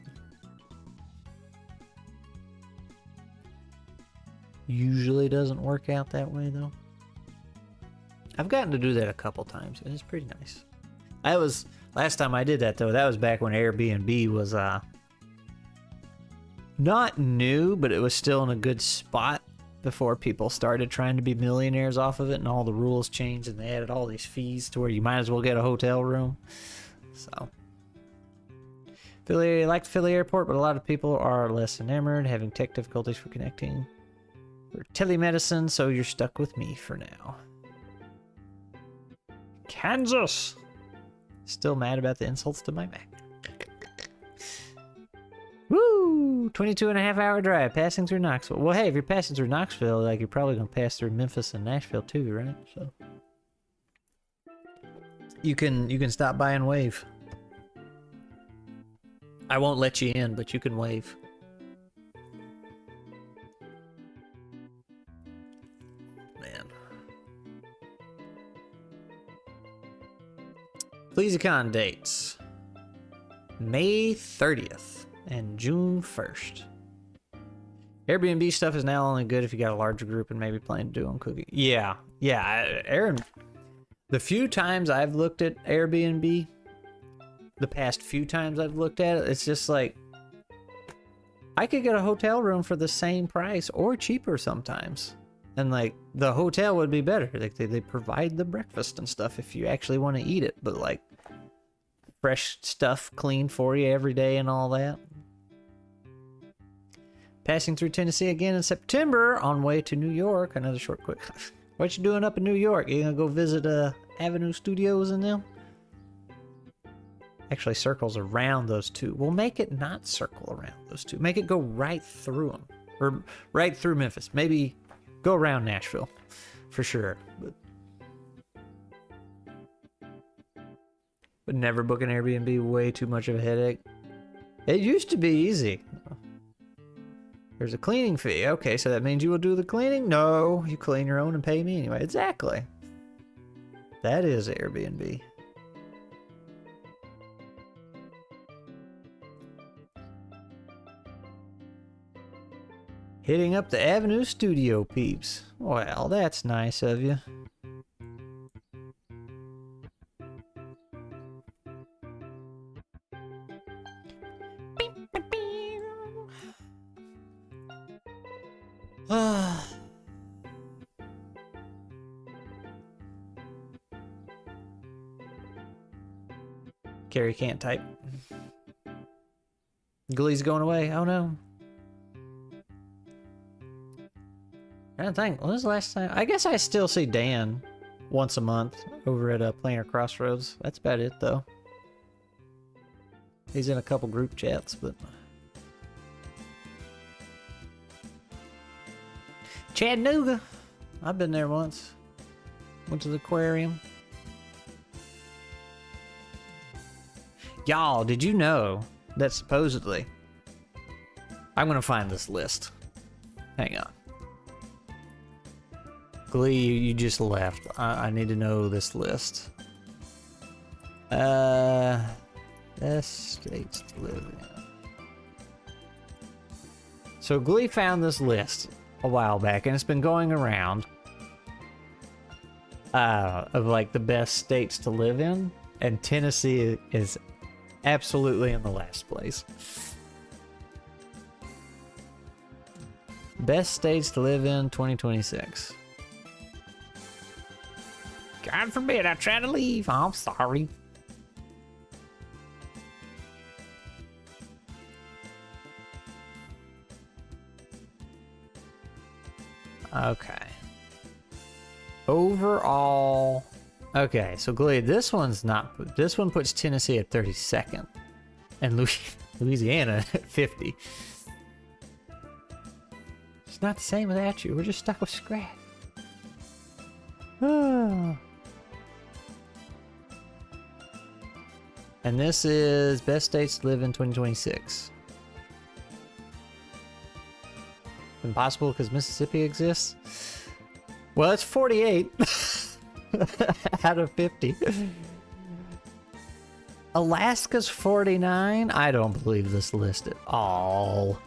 Usually doesn't work out that way though. I've gotten to do that a couple times and it's pretty nice. Last time I did that though, that was back when Airbnb was not new, but it was still in a good spot before people started trying to be millionaires off of it and all the rules changed and they added all these fees to where you might as well get a hotel room. So I like the Philly airport, but a lot of people are less enamored, having tech difficulties for connecting for telemedicine, so you're stuck with me for now. Kansas! Still mad about the insults to my Mac. Woo! 22.5-hour drive, passing through Knoxville. Well, hey, if you're passing through Knoxville, like you're probably gonna pass through Memphis and Nashville too, right? So you can stop by and wave. I won't let you in, but you can wave. Man. BleezyCon dates. May 30th and June 1st. Airbnb stuff is now only good if you got a larger group and maybe plan to do on cooking. Yeah, Aaron. The few times I've looked at Airbnb, the past few times I've looked at it, it's just like I could get a hotel room for the same price or cheaper sometimes. And like the hotel would be better. Like they provide the breakfast and stuff if you actually want to eat it, but like fresh stuff cleaned for you every day and all that. Passing through Tennessee again in September on way to New York. Another short quick. What you doing up in New York? You gonna go visit Avenue Studios and them? Actually circles around those two. We'll make it not circle around those two. Make it go right through them. Or right through Memphis. Maybe go around Nashville. For sure. But never book an Airbnb. Way too much of a headache. It used to be easy. There's a cleaning fee. Okay, so that means you will do the cleaning? No, you clean your own and pay me anyway. Exactly. That is Airbnb. Hitting up the Avenue Studio peeps. Well, that's nice of you. Gary can't type. Glee's going away. Oh no. I don't think. When was the last time? I guess I still see Dan once a month over at Planar Crossroads. That's about it though. He's in a couple group chats, but. Chattanooga. I've been there once. Went to the aquarium. Y'all, did you know that supposedly... I'm gonna find this list. Hang on. Glee, you just left. I need to know this list. Best states to live in. So Glee found this list a while back, and it's been going around of like the best states to live in, and Tennessee is absolutely in the last place. Best states to live in 2026. God forbid I try to leave. I'm sorry. Okay. Overall... Okay, so Glee, this one's not... This one puts Tennessee at 32nd. And Louisiana at 50. It's not the same without you. We're just stuck with scratch. And this is best states to live in 2026. Impossible because Mississippi exists? Well, it's 48 out of 50. Alaska's 49? I don't believe this list at all.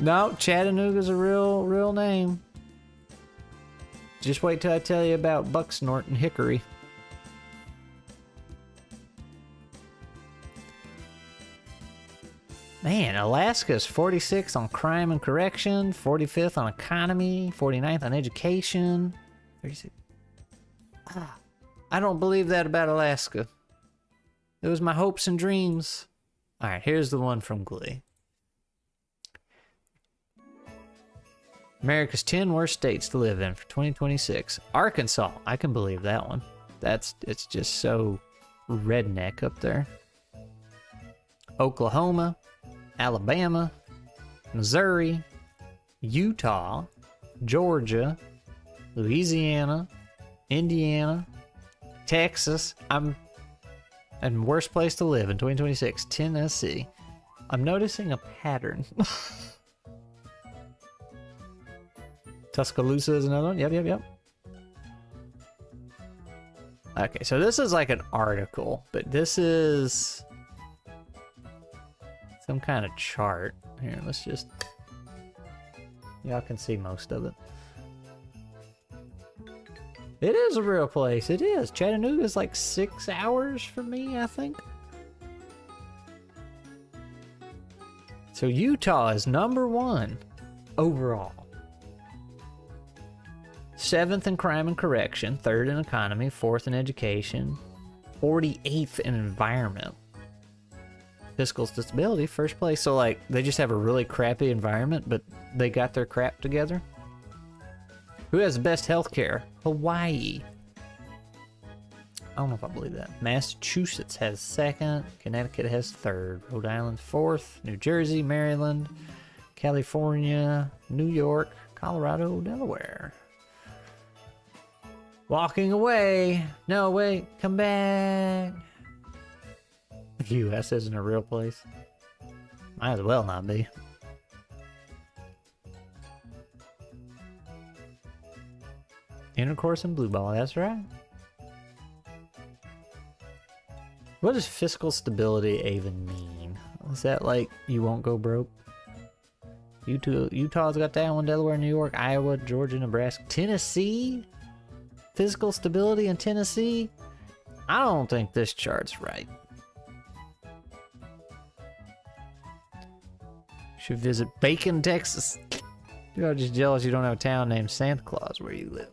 No, Chattanooga's a real name. Just wait till I tell you about Bucksnort and Hickory. Man, Alaska's 46 on crime and correction, 45th on economy, 49th on education. 36. I don't believe that about Alaska. It was my hopes and dreams. All right, here's the one from Glee. America's 10 worst states to live in for 2026. Arkansas, I can believe that one. It's just so redneck up there. Oklahoma, Alabama, Missouri, Utah, Georgia, Louisiana, Indiana, Texas. And worst place to live in 2026, Tennessee. I'm noticing a pattern. Tuscaloosa is another one. Yep. Okay, so this is like an article, but this is some kind of chart. Here, let's just... Y'all can see most of it. It is a real place. It is. Chattanooga is like 6 hours from me, I think. So Utah is #1 overall. 7th in crime and correction, 3rd in economy, 4th in education, 48th in environment. Fiscal stability, first place. So like they just have a really crappy environment, but they got their crap together. Who has the best healthcare? Hawaii. I don't know if I believe that. Massachusetts has second. Connecticut has third. Rhode Island fourth. New Jersey, Maryland, California, New York, Colorado, Delaware. Walking away. No, wait. Come back. The U.S. isn't a real place. Might as well not be. Intercourse and blue ball. That's right. What does fiscal stability even mean? Is that like you won't go broke? Utah's got that one. Delaware, New York, Iowa, Georgia, Nebraska, Tennessee. Fiscal stability in Tennessee? I don't think this chart's right. Should visit Bacon, Texas. You're just jealous you don't have a town named Santa Claus where you live.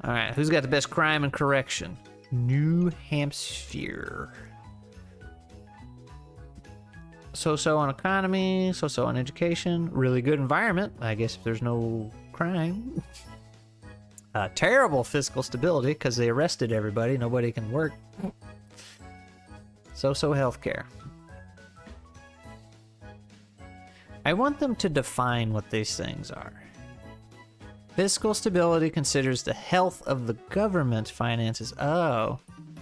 Alright, who's got the best crime and correction? New Hampshire. So-so on economy, so-so on education, really good environment, I guess if there's no crime. Terrible fiscal stability because they arrested everybody, nobody can work. So-so healthcare. I want them to define what these things are. Fiscal stability considers the health of the government's finances. Oh,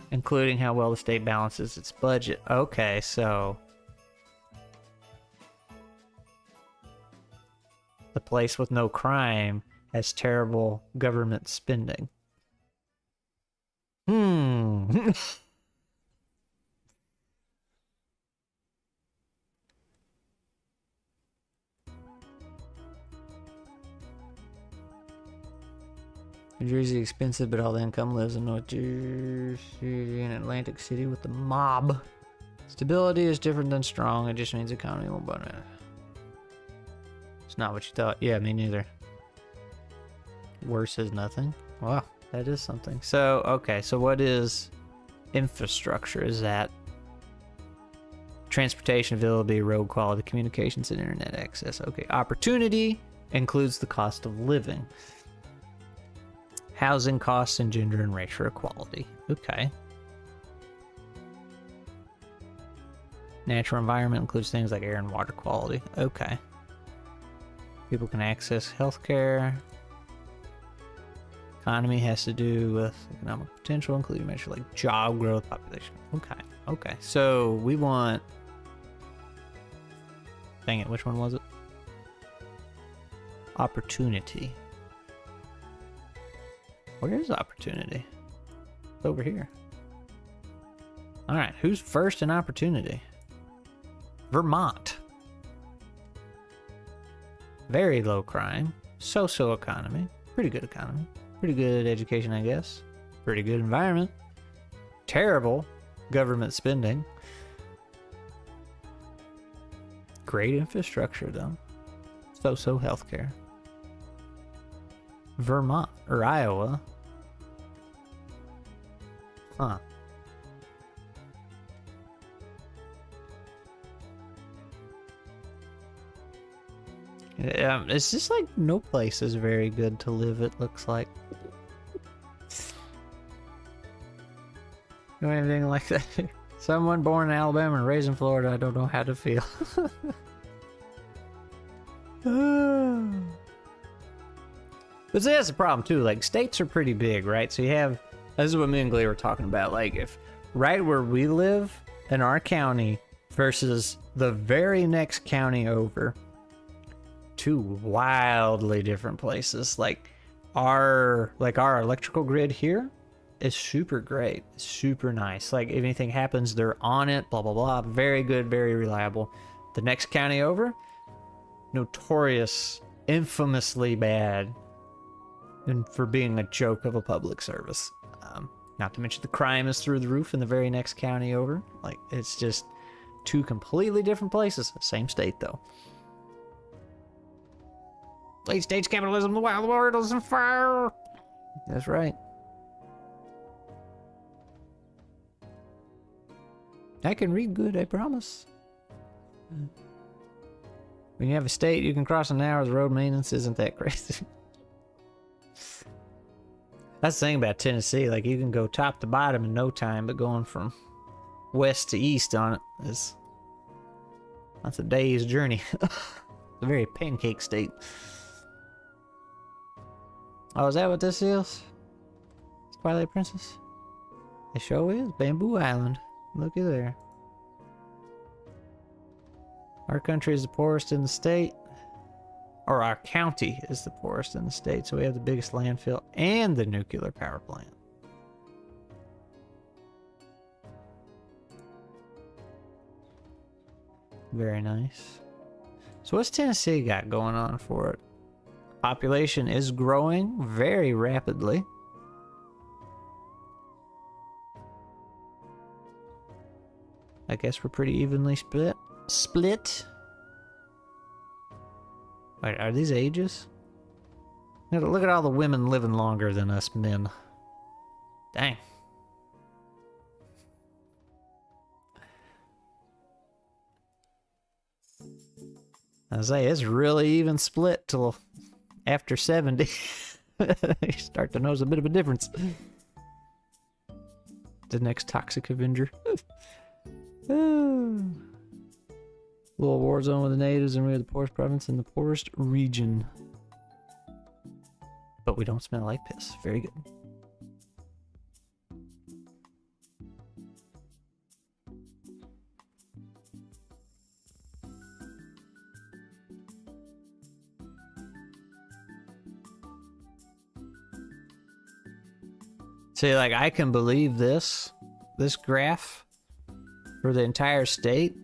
including how well the state balances its budget. Okay, so the place with no crime has terrible government spending. New Jersey expensive, but all the income lives in North Jersey and Atlantic City with the mob. Stability is different than strong. It just means economy won't bottom out. It's not what you thought. Yeah, me neither. Worse is nothing. Wow, that is something. So, okay, so what is infrastructure? Is that transportation, availability, road quality, communications, and internet access? Okay, opportunity includes the cost of living. Housing costs and gender and racial equality. Okay. Natural environment includes things like air and water quality. Okay. People can access healthcare. Economy has to do with economic potential, including measures like job growth, population. Okay. Okay. So we want... Dang it, which one was it? Opportunity. Where is opportunity? It's over here. Alright, who's first in opportunity? Vermont. Very low crime. So-so economy. Pretty good economy. Pretty good education, I guess. Pretty good environment. Terrible government spending. Great infrastructure, though. So-so healthcare. Vermont, or Iowa. Huh. It's just like no place is very good to live, it looks like. Or anything like that. Someone born in Alabama and raised in Florida, I don't know how to feel. But see, that's the problem too. Like, states are pretty big, right? So you have, this is what me and Glee were talking about. Like, if right where we live in our county versus the very next county over, two wildly different places. Like our electrical grid here is super great, super nice. Like, if anything happens, they're on it. Blah blah blah. Very good, very reliable. The next county over, notorious, infamously bad. And for being a joke of a public service. Not to mention the crime is through the roof in the very next county over. Like, it's just two completely different places. Same state, though. Late stage capitalism, the wild world is on fire. That's right. I can read good, I promise. When you have a state, you can cross an hour's road maintenance. Isn't that crazy? That's the thing about Tennessee. Like, you can go top to bottom in no time, but going from west to east on it is... That's a day's journey. It's a very pancake state. Oh, is that what this is? Twilight Princess? It sure is. Bamboo Island. Looky there. Our country is the poorest in the state. Or our county is the poorest in the state. So we have the biggest landfill and the nuclear power plant. Very nice. So what's Tennessee got going on for it? Population is growing very rapidly. I guess we're pretty evenly split. Wait, are these ages? Look at all the women living longer than us men. Dang. I say it's really even split till after 70. You start to notice a bit of a difference. The next Toxic Avenger. Little war zone with the natives, and we're the poorest province in the poorest region. But we don't smell like piss. Very good. See, like, I can believe this graph for the entire state,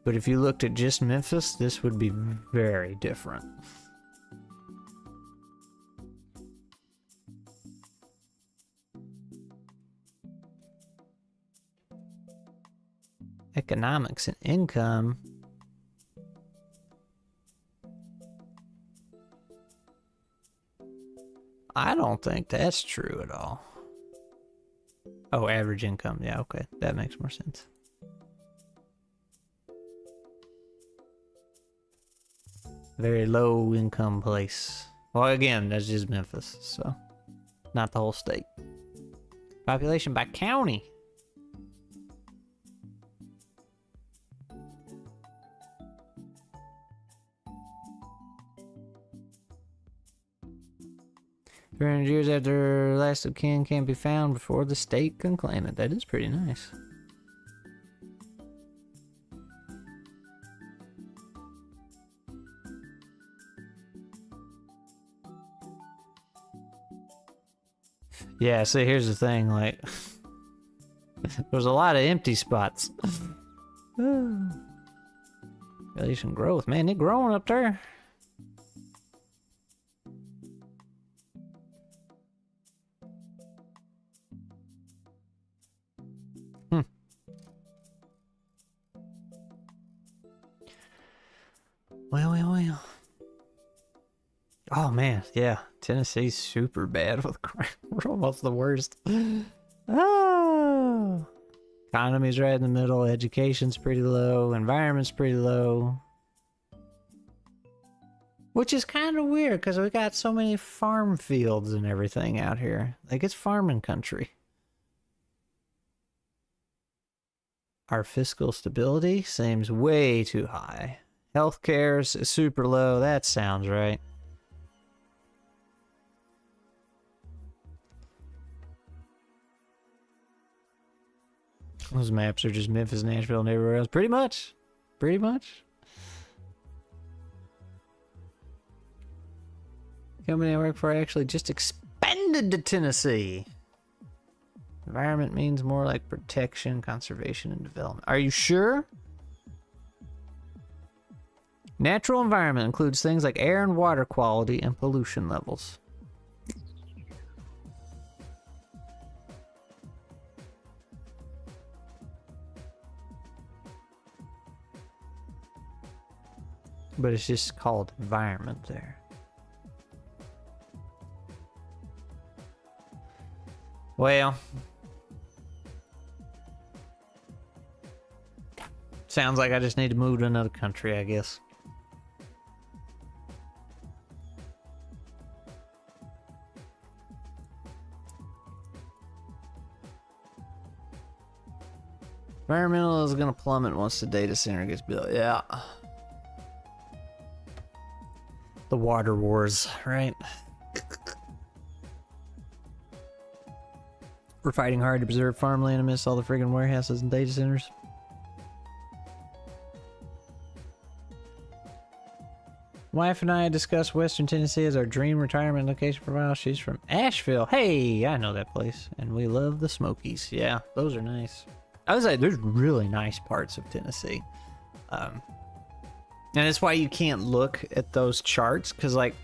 but if you looked at just Memphis, this would be very different. Economics and income. I don't think that's true at all. Oh, average income. Yeah, okay. That makes more sense. Very low income place. Well, again, that's just Memphis, so not the whole state. Population by county. "300 years after last of kin can be found before the state can claim it." That is pretty nice. Yeah, see, here's the thing, like, there's a lot of empty spots. Population growth, man, they're growing up there. Well. Oh man, yeah. Tennessee's super bad with crime. We're almost the worst. Oh. Economy's right in the middle. Education's pretty low. Environment's pretty low. Which is kind of weird because we got so many farm fields and everything out here. Like, it's farming country. Our fiscal stability seems way too high. Healthcare's super low. That sounds right. Those maps are just Memphis, Nashville, and everywhere else. Pretty much. Pretty much. The company I work for actually just expanded to Tennessee. Environment means more like protection, conservation, and development. Are you sure? Natural environment includes things like air and water quality and pollution levels. But it's just called environment there. Well, Sounds like I just need to move to another country, I guess. Environmental is gonna plummet once the data center gets built. Yeah. The water wars, right? We're fighting hard to preserve farmland amidst all the friggin' warehouses and data centers. Wife and I discussed Western Tennessee as our dream retirement location for a while. She's from Asheville. Hey, I know that place. And we love the Smokies. Yeah, those are nice. I was like, there's really nice parts of Tennessee. And that's why you can't look at those charts, because, like,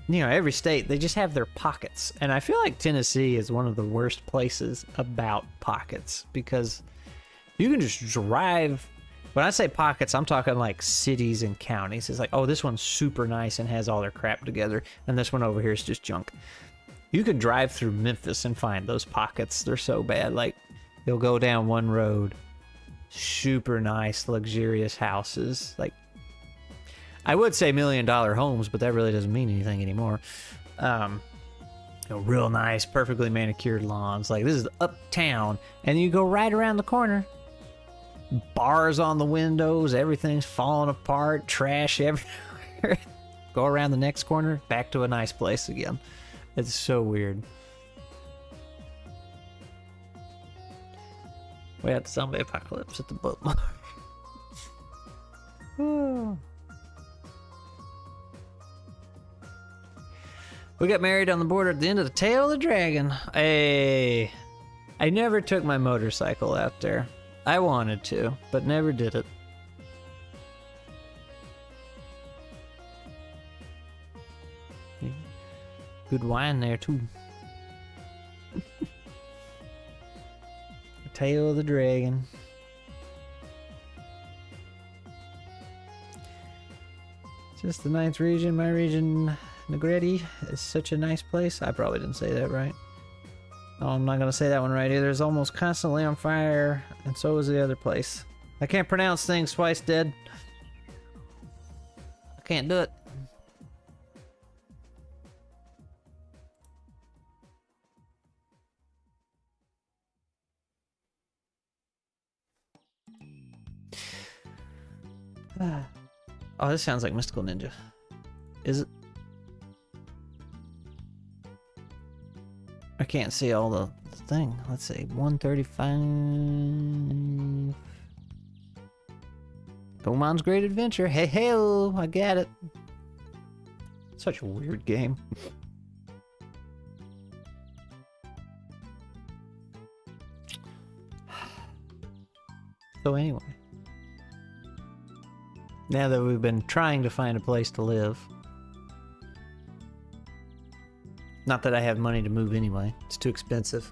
you know, every state, they just have their pockets. And I feel like Tennessee is one of the worst places about pockets, because you can just drive. When I say pockets, I'm talking like cities and counties. It's like, oh, this one's super nice and has all their crap together, and this one over here is just junk. You could drive through Memphis and find those pockets. They're so bad. Like, you'll go down one road, super nice, luxurious houses. Like, I would say $1 million homes, but that really doesn't mean anything anymore. You know, real nice, perfectly manicured lawns. Like, this is uptown, and you go right around the corner. Bars on the windows, everything's falling apart, trash everywhere. Go around the next corner, back to a nice place again. It's so weird. We had the zombie apocalypse at the bookmark. We got married on the border at the end of the Tail of the Dragon. Hey, I never took my motorcycle out there. I wanted to, but never did it. Good wine there, too. Tail of the Dragon. Just the 9th region. My region, Negrete, is such a nice place. I probably didn't say that right. Oh, I'm not going to say that one right either. It's almost constantly on fire, and so is the other place. I can't pronounce things twice, dead. I can't do it. Oh, this sounds like Mystical Ninja. Is it? I can't see all the thing. Let's see, 135. Goemon's Great Adventure. Hey, hey-o, I got it. Such a weird game. So anyway, now that we've been trying to find a place to live, not that I have money to move anyway, it's too expensive.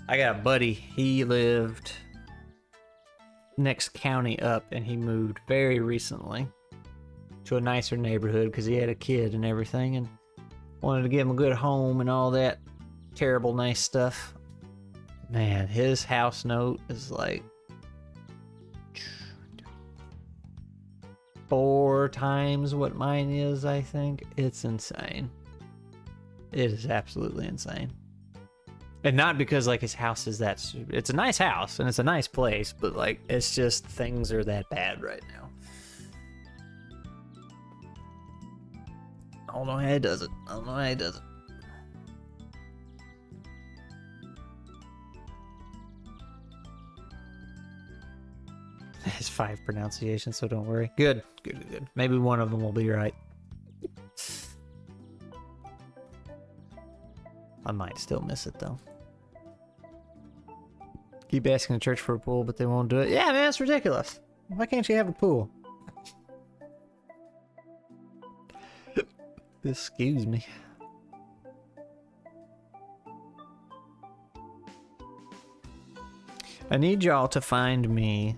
I got a buddy, he lived next county up, and he moved very recently to a nicer neighborhood because he had a kid and everything, and wanted to give him a good home and all that terrible nice stuff. Man, his house note is like 4 times what mine is, I think. It's insane. It is absolutely insane. And not because, like, his house is that... It's a nice house, and it's a nice place, but, like, it's just things are that bad right now. I don't know how he does it. I don't know how he does it. It's 5 pronunciations, so don't worry. Good. Good, good, good. Maybe one of them will be right. I might still miss it, though. Keep asking the church for a pool, but they won't do it. Yeah, man, that's ridiculous. Why can't you have a pool? Excuse me. I need y'all to find me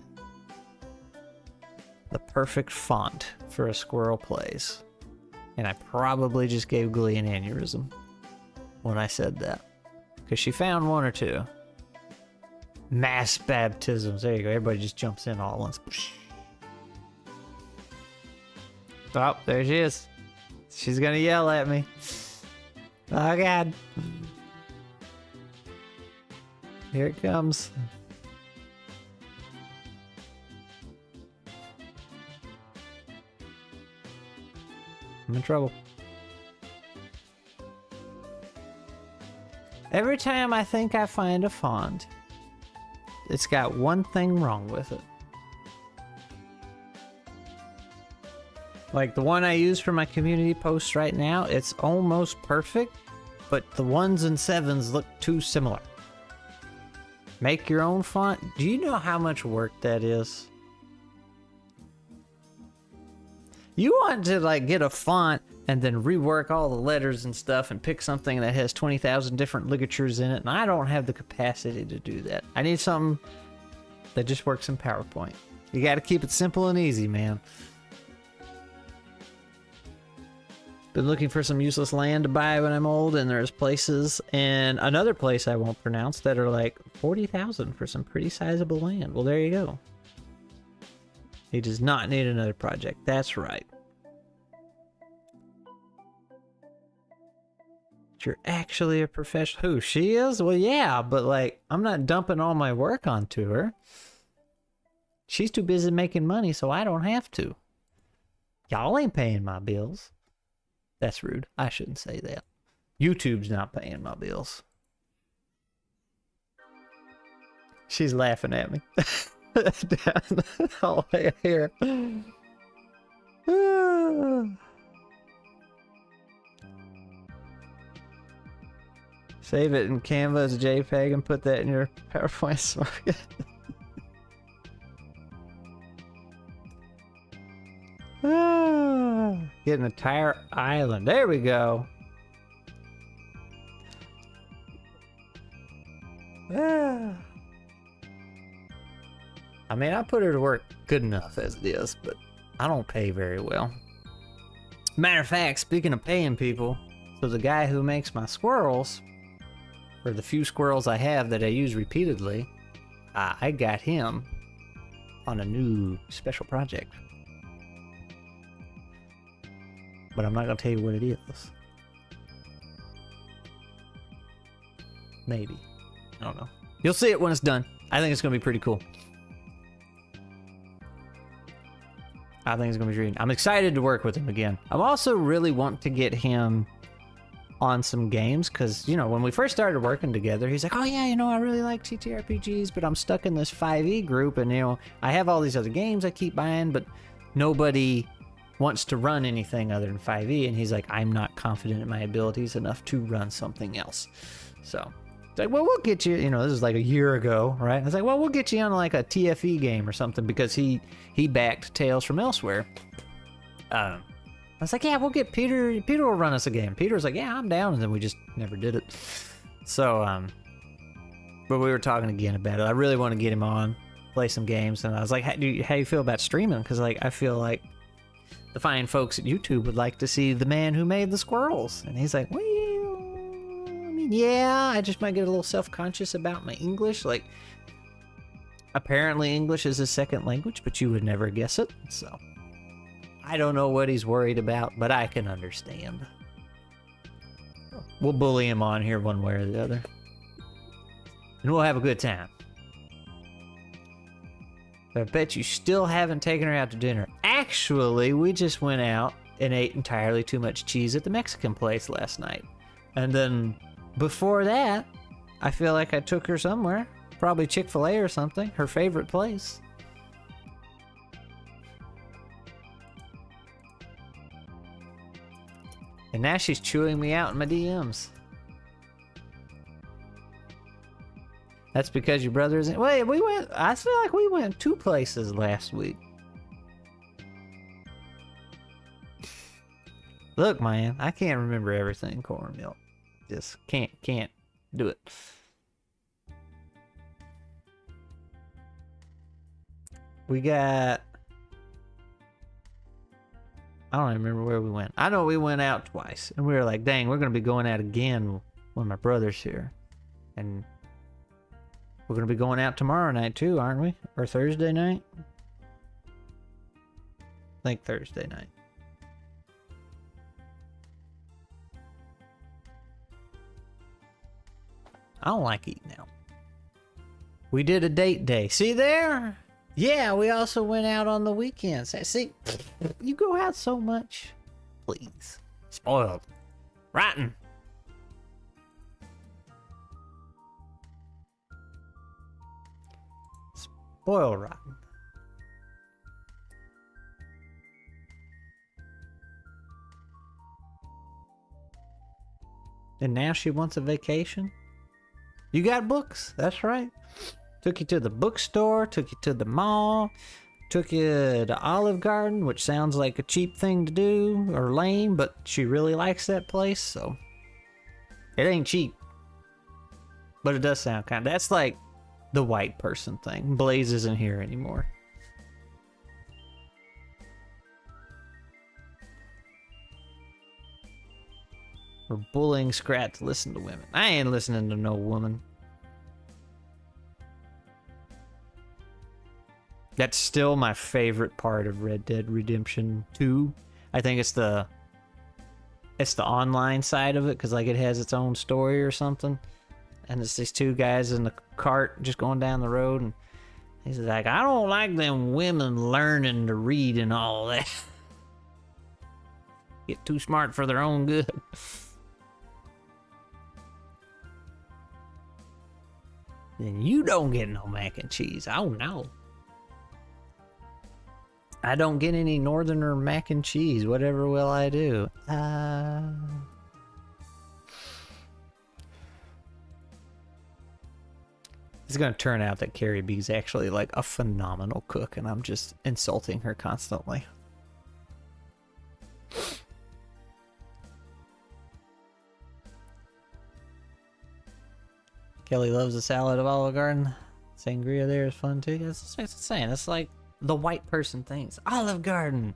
the perfect font for a Squirrel Plays. And I probably just gave Glee an aneurysm when I said that, because she found 1 or 2. Mass baptisms. There you go. Everybody just jumps in all at once. Oh, there she is. She's gonna yell at me. Oh God. Here it comes. I'm in trouble. Every time I think I find a font, it's got one thing wrong with it. Like the one I use for my community posts right now, it's almost perfect, but the 1s and 7s look too similar. Make your own font. Do you know how much work that is? You want to like get a font and then rework all the letters and stuff and pick something that has 20,000 different ligatures in it, and I don't have the capacity to do that. I need something that just works in PowerPoint. You got to keep it simple and easy, man. Been looking for some useless land to buy when I'm old, and there's places, and another place I won't pronounce, that are like 40,000 for some pretty sizable land. Well, there you go. He does not need another project. That's right. You're actually a professional. Who, she is? Well, yeah, but like, I'm not dumping all my work onto her. She's too busy making money, so I don't have to. Y'all ain't paying my bills. That's rude. I shouldn't say that. YouTube's not paying my bills. She's laughing at me. Down all the way here. Save it in Canva as a JPEG and put that in your PowerPoint smart. Getting a tire island. There we go. I mean, I put her to work good enough as it is, but I don't pay very well. Matter of fact, speaking of paying people, so the guy who makes my squirrels, or the few squirrels I have that I use repeatedly, I got him on a new special project. But I'm not going to tell you what it is. Maybe. I don't know. You'll see it when it's done. I think it's going to be pretty cool. I think it's going to be great. I'm excited to work with him again. I'm also really want to get him on some games because, you know, when we first started working together, he's like, oh yeah, you know, I really like ttrpgs, but I'm stuck in this 5e group, and, you know, I have all these other games I keep buying, but nobody wants to run anything other than 5e, and he's like, I'm not confident in my abilities enough to run something else. So it's like, well, we'll get you, you know, this is like a year ago, right? I was like, well, we'll get you on like a TFE game or something, because he backed Tales from Elsewhere. I was like, yeah, we'll get Peter will run us a game. Peter's like, yeah, I'm down, and then we just never did it. So but we were talking again about it. I really want to get him on, play some games, and I was like, how do you feel about streaming? Because like, I feel like the fine folks at YouTube would like to see the man who made the squirrels. And he's like, well, I mean, yeah, I just might get a little self-conscious about my English. Like, apparently English is his second language, but you would never guess it. So I don't know what he's worried about, but I can understand. We'll bully him on here one way or the other, and we'll have a good time. But I bet you still haven't taken her out to dinner. Actually, we just went out and ate entirely too much cheese at the Mexican place last night. And then before that, I feel like I took her somewhere. Probably Chick-fil-A or something. Her favorite place. And now she's chewing me out in my DMs. That's because your brother isn't. Wait, I feel like we went 2 places last week. Look, man, I can't remember everything, corn milk. Just can't do it. We got, I don't even remember where we went. I know we went out twice, and we were like, dang, we're gonna be going out again when my brother's here. And We're gonna be going out tomorrow night too, aren't we? Or Thursday night? I think Thursday night. I don't like eating out. We did a date day. See there? Yeah, we also went out on the weekends. See, you go out so much. Please. Spoiled. Rotten. Spoiled rotten. And now she wants a vacation? You got books, that's right. Took you to the bookstore, took you to the mall, took you to Olive Garden, which sounds like a cheap thing to do, or lame, but she really likes that place, so. It ain't cheap. But it does sound kind of, that's like the white person thing. Blaze isn't here anymore. We're bullying Scrat to listen to women. I ain't listening to no woman. That's still my favorite part of Red Dead Redemption 2. I think it's the online side of it, because like it has its own story or something. And it's these two guys in the cart just going down the road, and he's like, I don't like them women learning to read and all that. Get too smart for their own good. Then you don't get no mac and cheese. Oh no. I don't get any northerner mac and cheese. Whatever will I do? It's gonna turn out that Carrie B's actually like a phenomenal cook, and I'm just insulting her constantly. Kelly loves the salad of Olive Garden. Sangria there is fun too. That's what I'm saying. That's like the white person things. Olive Garden.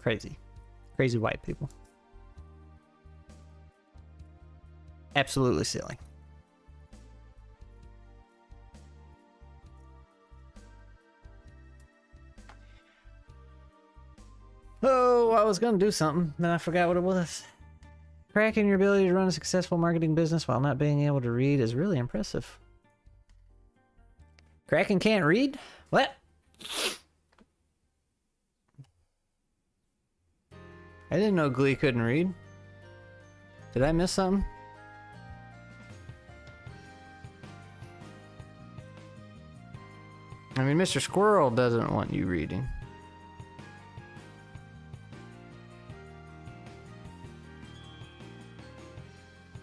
Crazy. Crazy white people. Absolutely silly. Oh, I was gonna do something, then I forgot what it was. Cracking your ability to run a successful marketing business while not being able to read is really impressive. Kraken can't read? What? I didn't know Glee couldn't read. Did I miss something? I mean, Mr. Squirrel doesn't want you reading.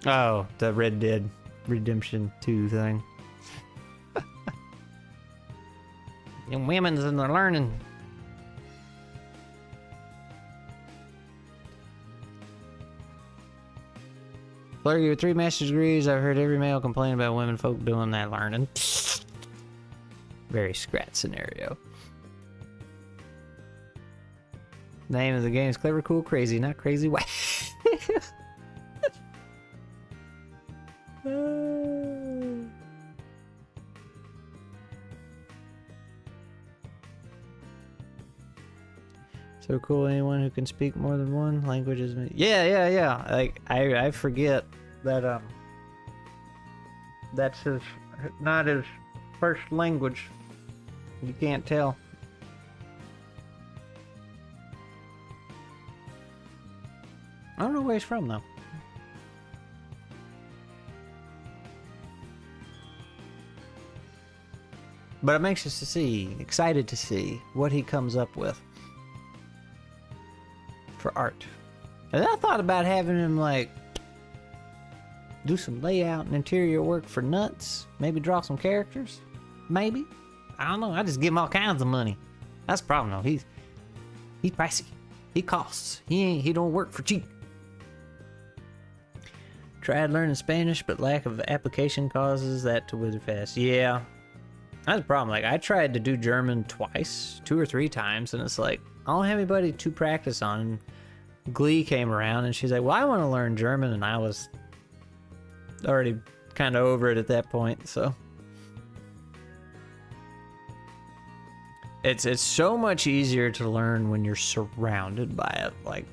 Oh, the Red Dead Redemption 2 thing. And women's in the learning. Flurry with 3 master's degrees. I've heard every male complain about women folk doing that learning. Very Scrat scenario. Name of the game is Clever, Cool, Crazy, not Crazy White. So cool, anyone who can speak more than one language is... Yeah. Like, I forget that, that's not his first language. You can't tell. I don't know where he's from, though. But I'm anxious to see, excited to see what he comes up with for art. And I thought about having him, like, do some layout and interior work for nuts. Maybe draw some characters. Maybe. I don't know. I just give him all kinds of money. That's the problem, though. He's pricey. He costs. He don't work for cheap. Tried learning Spanish, but lack of application causes that to wither fast. Yeah. That's the problem. Like, I tried to do German twice, 2 or 3 times, and it's like, I don't have anybody to practice on. And Glee came around, and she's like, well, I want to learn German, and I was already kind of over it at that point, so It's so much easier to learn when you're surrounded by it. Like,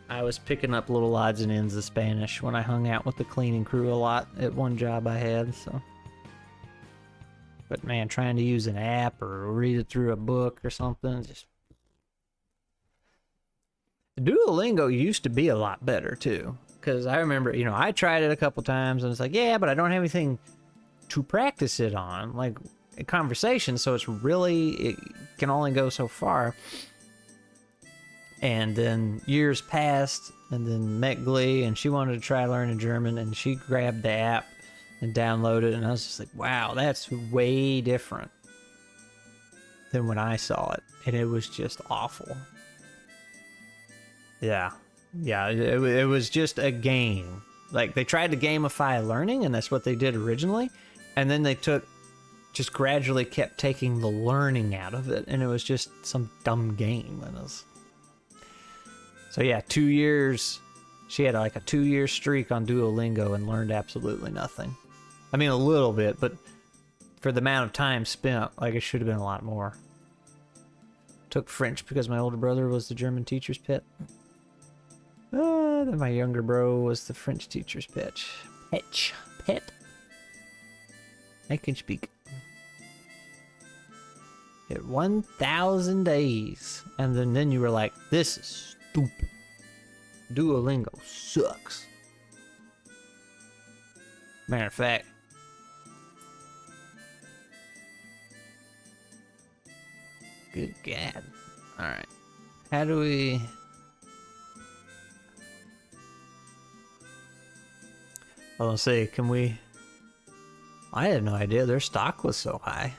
I was picking up little odds and ends of Spanish when I hung out with the cleaning crew a lot at one job I had, so. But man, trying to use an app or read it through a book or something, just. Duolingo used to be a lot better too. Because I remember, you know, I tried it a couple times and it's like, yeah, but I don't have anything to practice it on. Like, a conversation, so it's really, it can only go so far. And then years passed, and then met Glee, and she wanted to try learning German, and she grabbed the app and downloaded it, and I was just like, wow, that's way different than when I saw it, and it was just awful. Yeah, it was just a game. Like, they tried to gamify learning, and that's what they did originally, and then they just gradually kept taking the learning out of it, and it was just some dumb game. And it was... So yeah, 2 years. She had like a 2-year streak on Duolingo and learned absolutely nothing. I mean, a little bit, but for the amount of time spent, like, it should have been a lot more. Took French because my older brother was the German teacher's pet. Then my younger bro was the French teacher's pet. Pet. I can speak. At 1,000 days. And then you were like, this is stupid. Duolingo sucks. Matter of fact. Good God. Alright. How do we... Let's see, can we... I had no idea their stock was so high.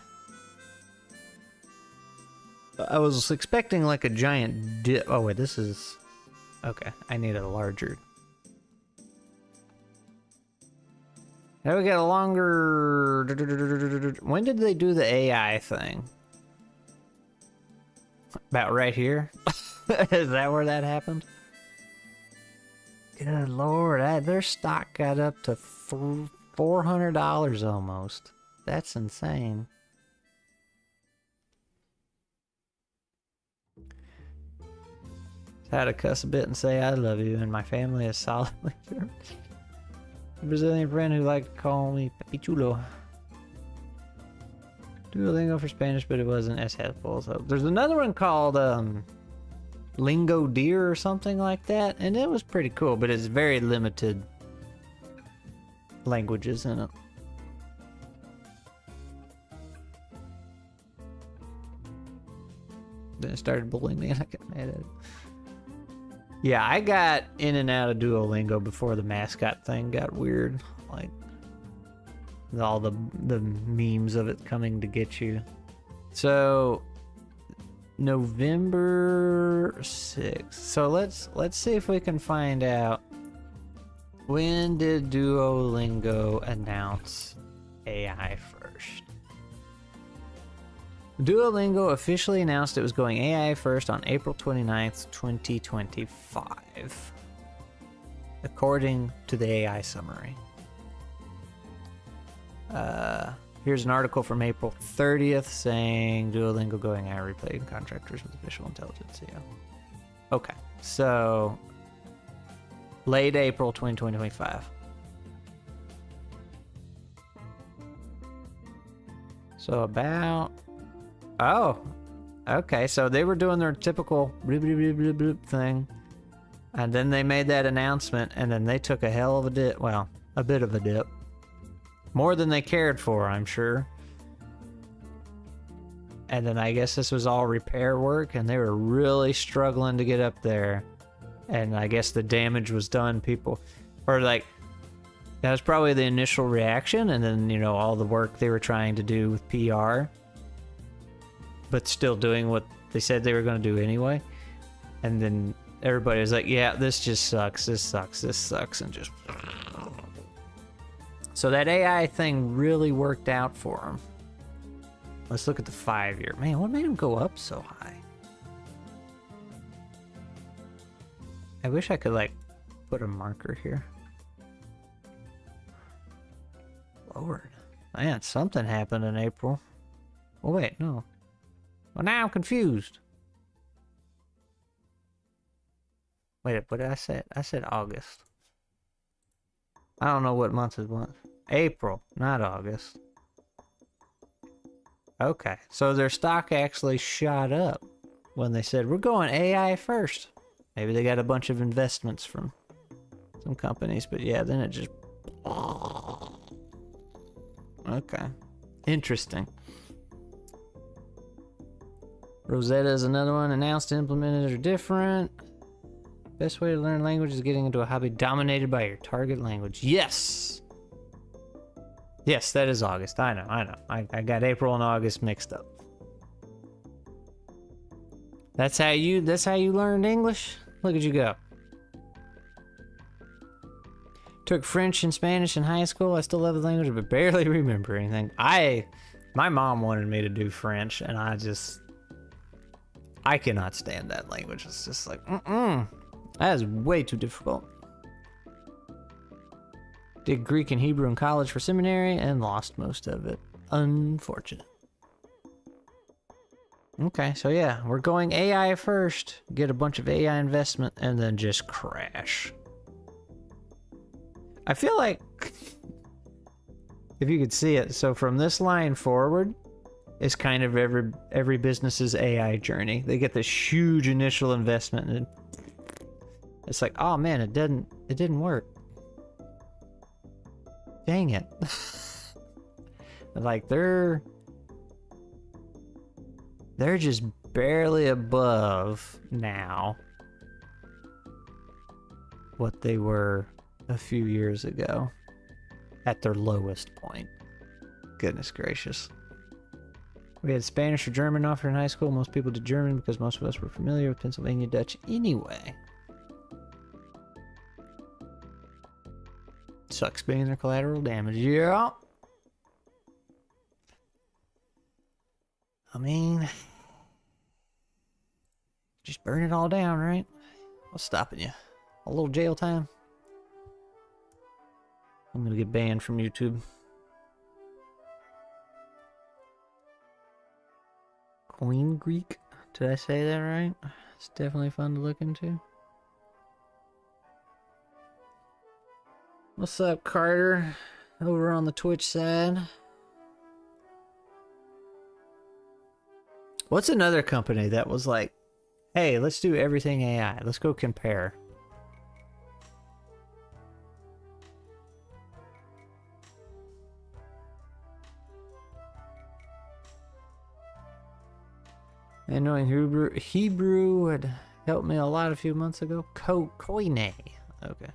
I was expecting like a giant dip. Oh wait, this is... Okay, I need a larger... Now we got a longer... When did they do the AI thing? About right here? Is that where that happened? Good Lord, their stock got up to $400 almost. That's insane. I had to cuss a bit and say I love you, and my family is solidly German. A Brazilian friend who liked to call me Papi Chulo. Duolingo for Spanish, but it wasn't as helpful. So there's another one called Lingo Deer or something like that, and it was pretty cool, but it's very limited languages in it. Then it started bullying me and I got mad at it. Yeah, I got in and out of Duolingo before the mascot thing got weird. Like, all the memes of it coming to get you. So, November 6th. So let's see if we can find out, when did Duolingo announce AI first? Duolingo officially announced it was going AI first on April 29th, 2025, according to the AI summary. Here's an article from April 30th saying Duolingo going AI replay contractors with official intelligence. Yeah. Okay, so late April 2025. So about... Oh, okay, so they were doing their typical bloop, bloop, bloop, bloop, bloop thing, and then they made that announcement, and then they took a hell of a dip. Well, a bit of a dip. More than they cared for, I'm sure. And then I guess this was all repair work, and they were really struggling to get up there. And I guess the damage was done. People, or like, that was probably the initial reaction, and then, you know, all the work they were trying to do with PR, but still doing what they said they were going to do anyway. And then everybody was like, yeah, this just sucks, this sucks, this sucks, and just... So that AI thing really worked out for them. Let's look at the 5-year. Man, what made them go up so high? I wish I could, like, put a marker here. Lord. Man, something happened in April. Oh, wait, no. Well, now I'm confused. Wait, what did I say? I said August. I don't know what month is what. April, not August. Okay, so their stock actually shot up when they said, we're going AI first. Maybe they got a bunch of investments from some companies, but yeah, then it just... Okay. Interesting. Rosetta is another one. Announced and implemented are different. Best way to learn language is getting into a hobby dominated by your target language. Yes! Yes, that is August. I know. I got April and August mixed up. That's how you learned English? Look at you go. Took French and Spanish in high school. I still love the language, but barely remember anything. My mom wanted me to do French, and I cannot stand that language. It's just like, that is way too difficult. Did Greek and Hebrew in college for seminary and lost most of it. Unfortunate. Okay, so yeah, we're going AI first. Get a bunch of AI investment and then just crash. I feel like, if you could see it, so from this line forward is kind of every business's AI journey. They get this huge initial investment and it's like, oh man, it didn't work. Dang it. Like they're just barely above now what they were a few years ago at their lowest point. Goodness gracious. We had Spanish or German offered in high school. Most people did German because most of us were familiar with Pennsylvania Dutch anyway. Sucks being their collateral damage. Yeah. I mean, just burn it all down, right? What's stopping you? A little jail time? I'm gonna get banned from YouTube. Queen Greek? Did I say that right? It's definitely fun to look into. What's up, Carter? Over on the Twitch side. What's another company that was like, hey, let's do everything AI. Let's go compare. And knowing Hebrew would help me a lot a few months ago. Koine. Okay.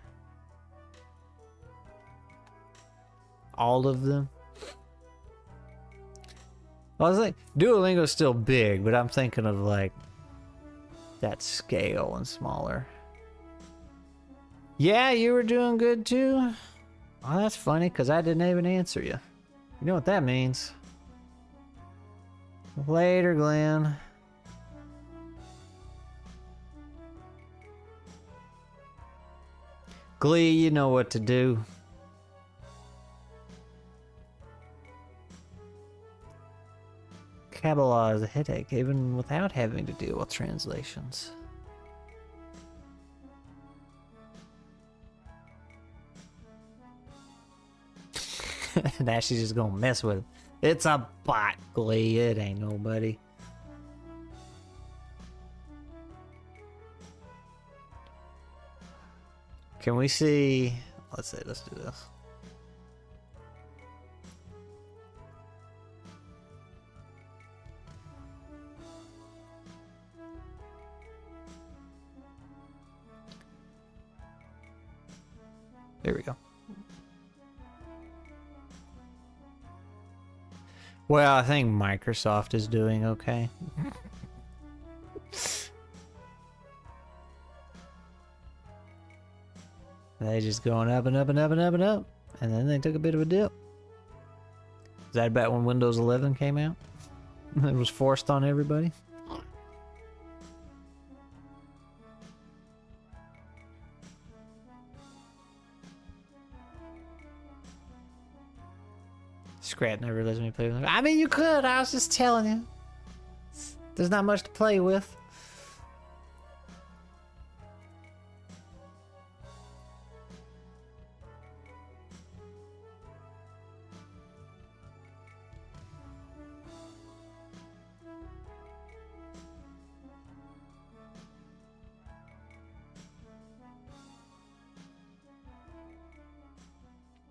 All of them. I was like, Duolingo's still big, but I'm thinking of like that scale and smaller. Yeah, you were doing good too. Oh, that's funny because I didn't even answer you. You know what that means? Later, Glenn. Glee, you know what to do. Kabbalah is a headache, even without having to deal with translations. Now she's just gonna mess with it. It's a bot, Glee. It ain't nobody. Can we see? Let's do this. There we go. Well, I think Microsoft is doing okay. They just going up and up and up and up and up. And then they took a bit of a dip. Is that about when Windows 11 came out? It was forced on everybody. Scrat never lets me play with him. I mean, you could. I was just telling you. There's not much to play with.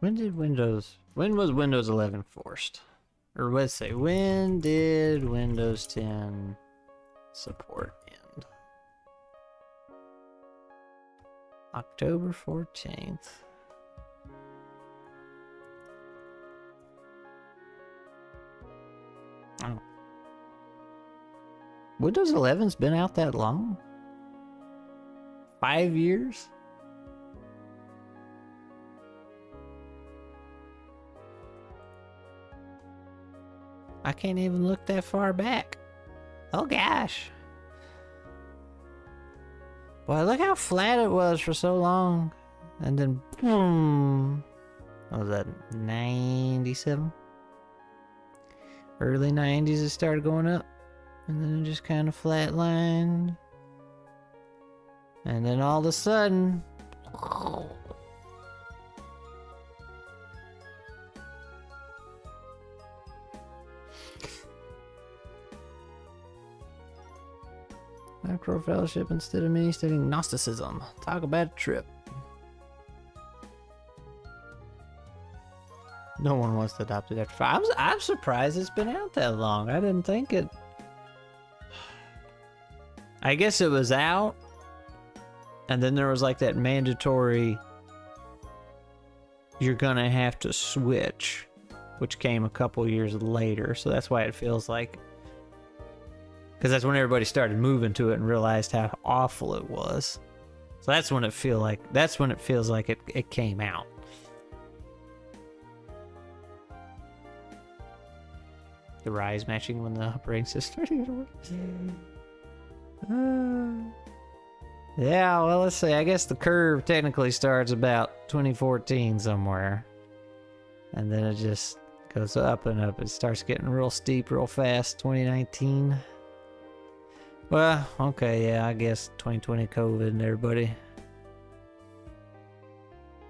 When was Windows 11 forced? Or let's say, when did Windows 10 support end? October 14th. Oh. Windows 11's been out that long? 5 years? I can't even look that far back. Oh gosh. Boy, look how flat it was for so long. And then boom. What was that? 97? Early 90s it started going up. And then it just kind of flatlined. And then all of a sudden. Macro fellowship instead of me studying Gnosticism. Talk about a trip. No one wants to adopt it after 5. I'm surprised it's been out that long. I didn't think it. I guess it was out. And then there was like that mandatory. You're gonna have to switch. Which came a couple years later. So that's why it feels like. Because that's when everybody started moving to it and realized how awful it was. So that's when it feels like it came out. The rise matching when the operating system started to work. Yeah, well, let's see. I guess the curve technically starts about 2014 somewhere. And then it just goes up and up. It starts getting real steep real fast, 2019. Well, okay, yeah, I guess 2020 COVID and everybody.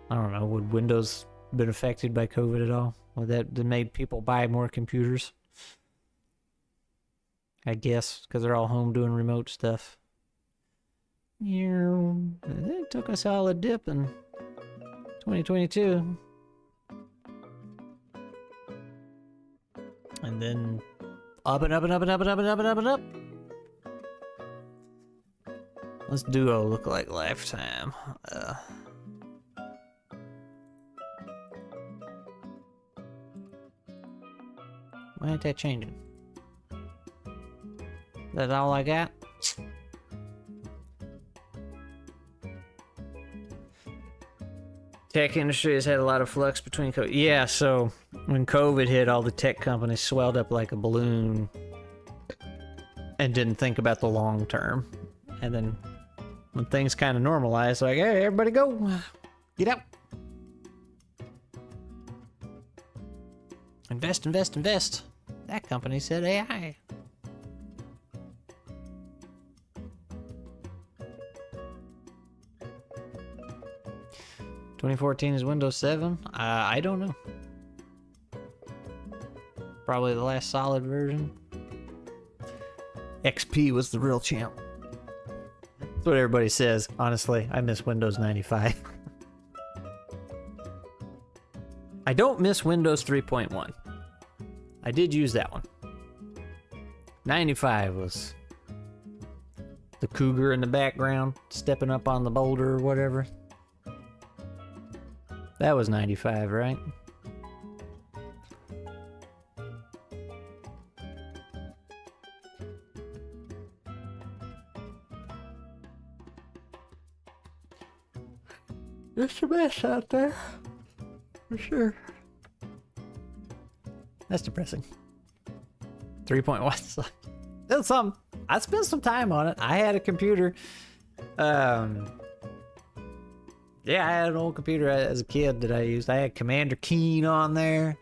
I don't know, would Windows been affected by COVID at all? Would that made people buy more computers? I guess, because they're all home doing remote stuff. Yeah, it took a solid dip in 2022. And then up and up and up and up and up and up and up and up. What's Duo look like lifetime? Why ain't that changing? That's all I got? Tech industry has had a lot of flux between COVID. Yeah, so when COVID hit, all the tech companies swelled up like a balloon and didn't think about the long term. And then when things kind of normalized, like, hey, everybody go. Get out. Invest, invest, invest. That company said AI. (2014) is Windows 7? I don't know. Probably the last solid version. XP was the real champ. That's what everybody says. Honestly, I miss Windows 95. I don't miss Windows 3.1. I did use that one. 95 was the cougar in the background, stepping up on the boulder or whatever. That was 95, right? It's a mess out there. For sure. That's depressing. 3.1. That's something. I spent some time on it. I had a computer. Yeah, I had an old computer as a kid that I used. I had Commander Keen on there.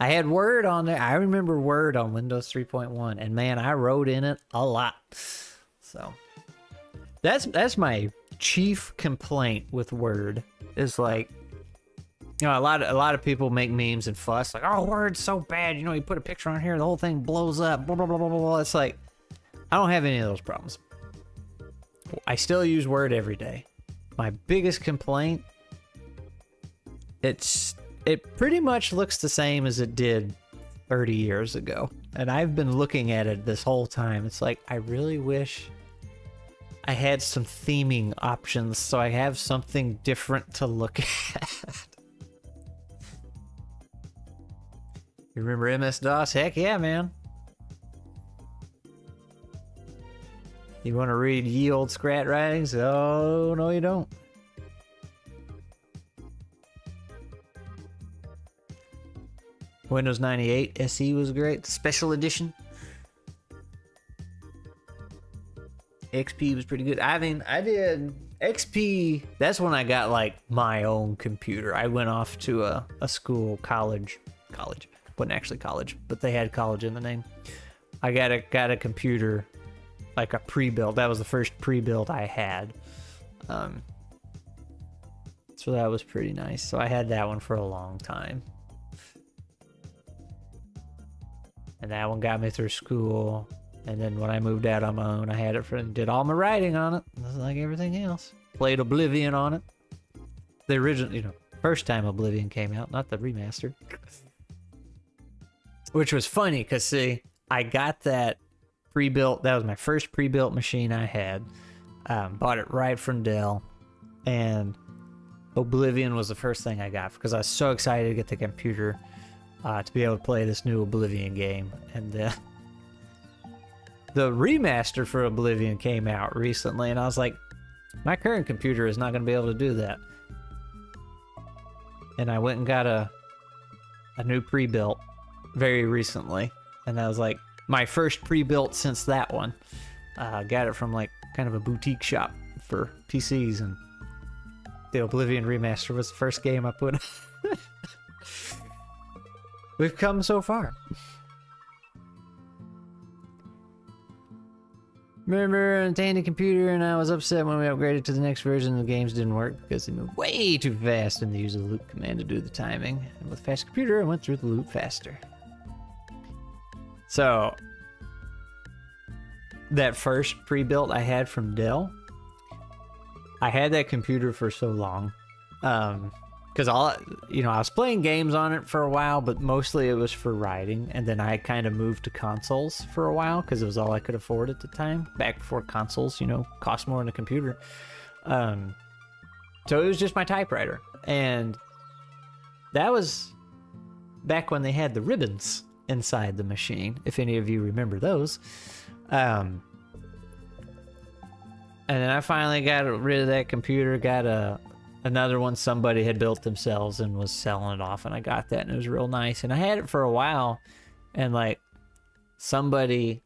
I had Word on there. I remember Word on Windows 3.1, and man, I wrote in it a lot. So that's my chief complaint with Word. Is like, you know, a lot of people make memes and fuss like, oh, Word's so bad. You know, you put a picture on here, the whole thing blows up. Blah blah blah blah blah. It's like, I don't have any of those problems. I still use Word every day. My biggest complaint, it pretty much looks the same as it did 30 years ago. And I've been looking at it this whole time. It's like, I really wish I had some theming options so I have something different to look at. You remember MS-DOS? Heck yeah, man. You want to read ye old scrat writings? Oh, no you don't. Windows 98 SE was great. Special edition. XP was pretty good. I mean, I did XP. That's when I got like my own computer. I went off to a school, college. Wasn't actually college, but they had college in the name. I got a computer, like a pre-built. That was the first pre-built I had. So that was pretty nice. So I had that one for a long time. And that one got me through school. And then when I moved out on my own, I had it for, did all my writing on it. Just like everything else. Played Oblivion on it. The original, you know, first time Oblivion came out, not the remaster. Which was funny, because see, I got that pre-built, that was my first pre-built machine I had. Bought it right from Dell. And Oblivion was the first thing I got, because I was so excited to get the computer to be able to play this new Oblivion game. And the remaster for Oblivion came out recently, and I was like, my current computer is not going to be able to do that. And I went and got a new pre-built very recently, and that was like my first pre-built since that one. Got it from like kind of a boutique shop for PCs, and the Oblivion remaster was the first game I put. We've come so far. Remember, on the computer, and I was upset when we upgraded to the next version. The games didn't work because they moved way too fast, and they used the loop command to do the timing. And with a fast computer, I went through the loop faster. So, that first pre-built I had from Dell, I had that computer for so long. Because I was playing games on it for a while, but mostly it was for writing. And then I kind of moved to consoles for a while because it was all I could afford at the time. Back before consoles, cost more than a computer. So it was just my typewriter. And that was back when they had the ribbons inside the machine, if any of you remember those. And then I finally got rid of that computer, got another one somebody had built themselves and was selling it off, and I got that, and it was real nice. And I had it for a while, and like somebody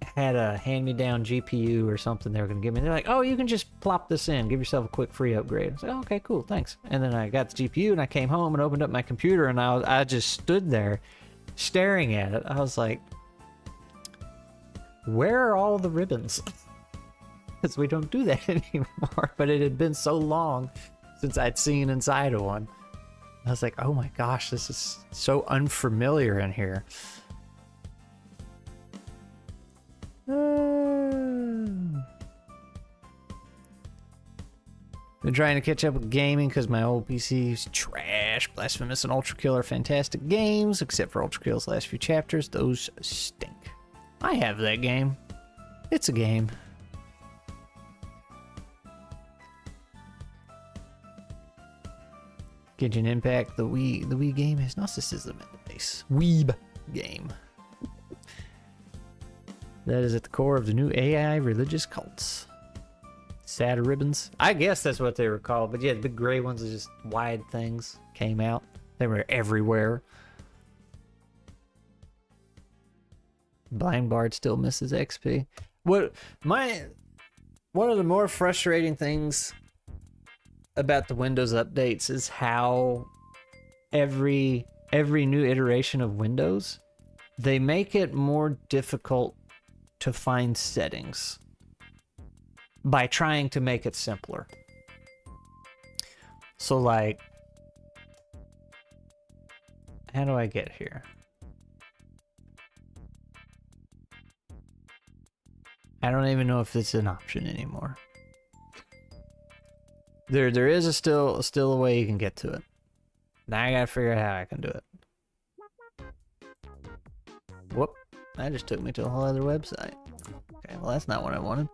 had a hand-me-down GPU or something they were gonna give me. They're like, oh, you can just plop this in, give yourself a quick free upgrade. I was like, oh, okay, cool, thanks. And then I got the GPU, and I came home and opened up my computer, and I just stood there staring at it. I was like, where are all the ribbons? Because we don't do that anymore. But it had been so long since I'd seen inside of one. I was like, oh my gosh, this is so unfamiliar in here. Been trying to catch up with gaming because my old PC's trash. Blasphemous and Ultra Kill are fantastic games, except for Ultra Kill's last few chapters. Those stink. I have that game. It's a game. Genshin Impact, the Wii game has narcissism in the base. Weeb game. That is at the core of the new AI religious cults. Sad ribbons. I guess that's what they were called, but yeah, the big gray ones are just wide things came out. They were everywhere. Blind Bard still misses XP. One of the more frustrating things about the Windows updates is how every new iteration of Windows, they make it more difficult to find settings by trying to make it simpler. So like, how do I get here? I don't even know if it's an option anymore. There is still a way you can get to it. Now I gotta figure out how I can do it. Whoop, that just took me to a whole other website. Okay, well that's not what I wanted.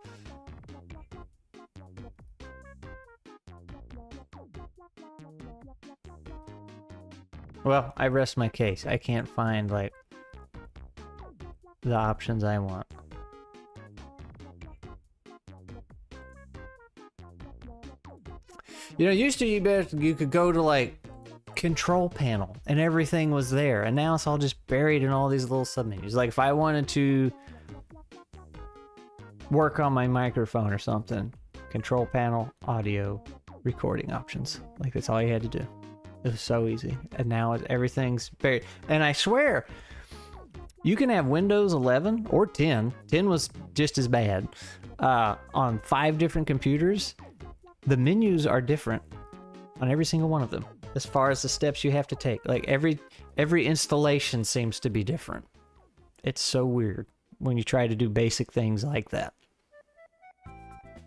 Well, I rest my case. I can't find, like, the options I want. You know, used to you could go to, like, control panel and everything was there, and now it's all just buried in all these little submenus. Like, if I wanted to work on my microphone or something, control panel, audio, recording options. Like, that's all you had to do. It was so easy. And now everything's buried. And I swear, you can have Windows 11 or 10. 10 was just as bad. On 5 different computers, the menus are different on every single one of them. As far as the steps you have to take. Like, every installation seems to be different. It's so weird when you try to do basic things like that.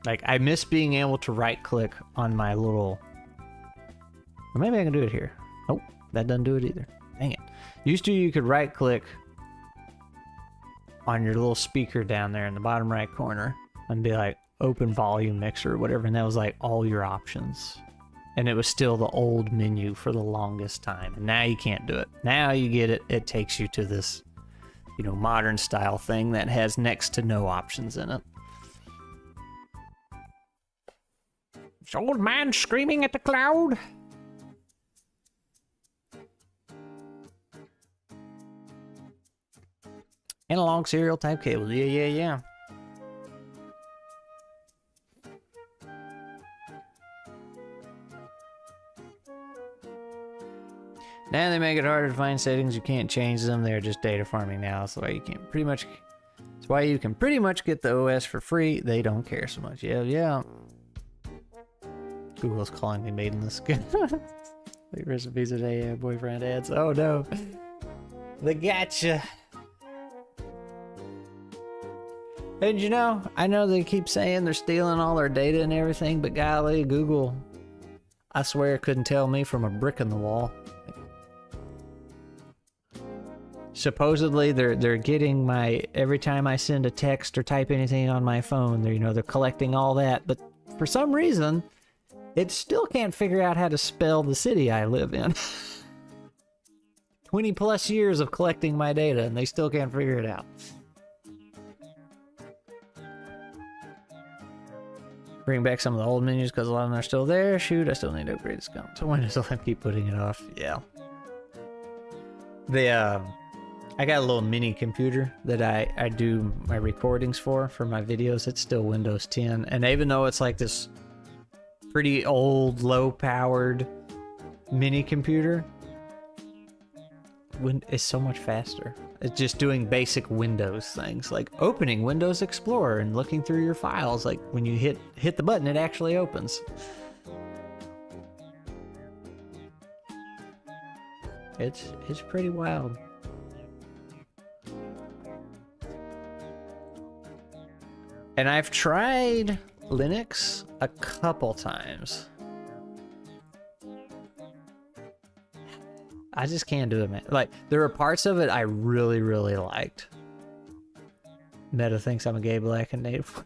Like, I miss being able to right-click on my little... Or maybe I can do it here. Nope, that doesn't do it either. Dang it. Used to, you could right-click on your little speaker down there in the bottom right corner and be like, open volume mixer or whatever, and that was like all your options. And it was still the old menu for the longest time. And now you can't do it. Now you get it. It takes you to this, you know, modern style thing that has next to no options in it. This old man screaming at the cloud. Analog serial type cables. Yeah. Now they make it harder to find settings. You can't change them. They're just data farming now. So you can pretty much. That's why you can pretty much get the OS for free. They don't care so much. Yeah. Google's calling me made in this. Like recipes today, boyfriend ads. Oh no, they gotcha. And you know, I know they keep saying they're stealing all our data and everything, but golly, Google, I swear, couldn't tell me from a brick in the wall. Supposedly, they're getting my, every time I send a text or type anything on my phone, they're collecting all that, but for some reason, it still can't figure out how to spell the city I live in. 20 plus years of collecting my data, and they still can't figure it out. Bring back some of the old menus because a lot of them are still there. Shoot, I still need to upgrade this gun. So Windows 11, keep putting it off. Yeah. I got a little mini computer that I do my recordings for my videos. It's still Windows 10. And even though it's like this pretty old, low-powered mini computer, it's so much faster. It's just doing basic Windows things, like opening Windows Explorer and looking through your files. Like when you hit the button, it actually opens. It's pretty wild. And I've tried Linux a couple times. I just can't do it, man. Like, there were parts of it I really, really liked. Meta thinks I'm a gay black and native.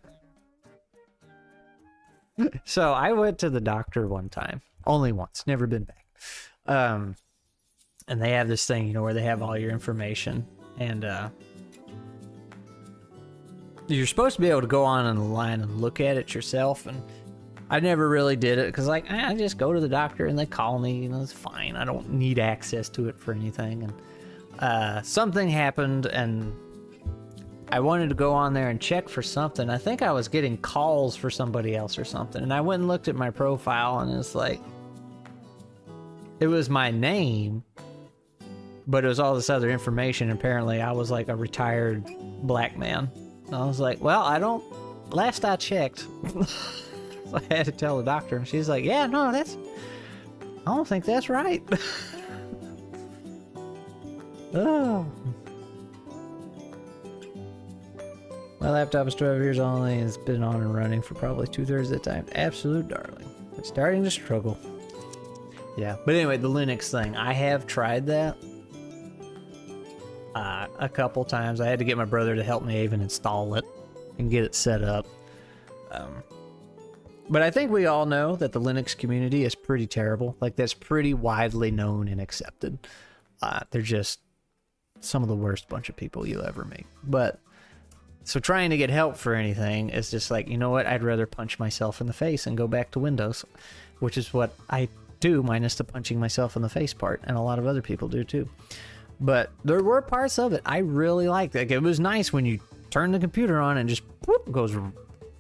So I went to the doctor one time. Only once. Never been back. And they have this thing, where they have all your information. And you're supposed to be able to go on the line and look at it yourself. And I never really did it because, like, I just go to the doctor and they call me. It's fine. I don't need access to it for anything. And something happened, and I wanted to go on there and check for something. I think I was getting calls for somebody else or something. And I went and looked at my profile, and it's like, it was my name, but it was all this other information. Apparently, I was like a retired black man. And I was like, well, last I checked. So I had to tell the doctor, and she's like, yeah, no, I don't think that's right. Oh. My laptop is 12 years old and it's been on and running for probably 2/3 of the time. Absolute darling. It's starting to struggle. Yeah, but anyway, the Linux thing. I have tried that a couple times. I had to get my brother to help me even install it and get it set up. But I think we all know that the Linux community is pretty terrible. Like, that's pretty widely known and accepted. They're just some of the worst bunch of people you'll ever meet. But so trying to get help for anything is just like, you know what? I'd rather punch myself in the face and go back to Windows, which is what I do, minus the punching myself in the face part, and a lot of other people do too. But there were parts of it I really liked. Like, it was nice when you turn the computer on and just whoop, goes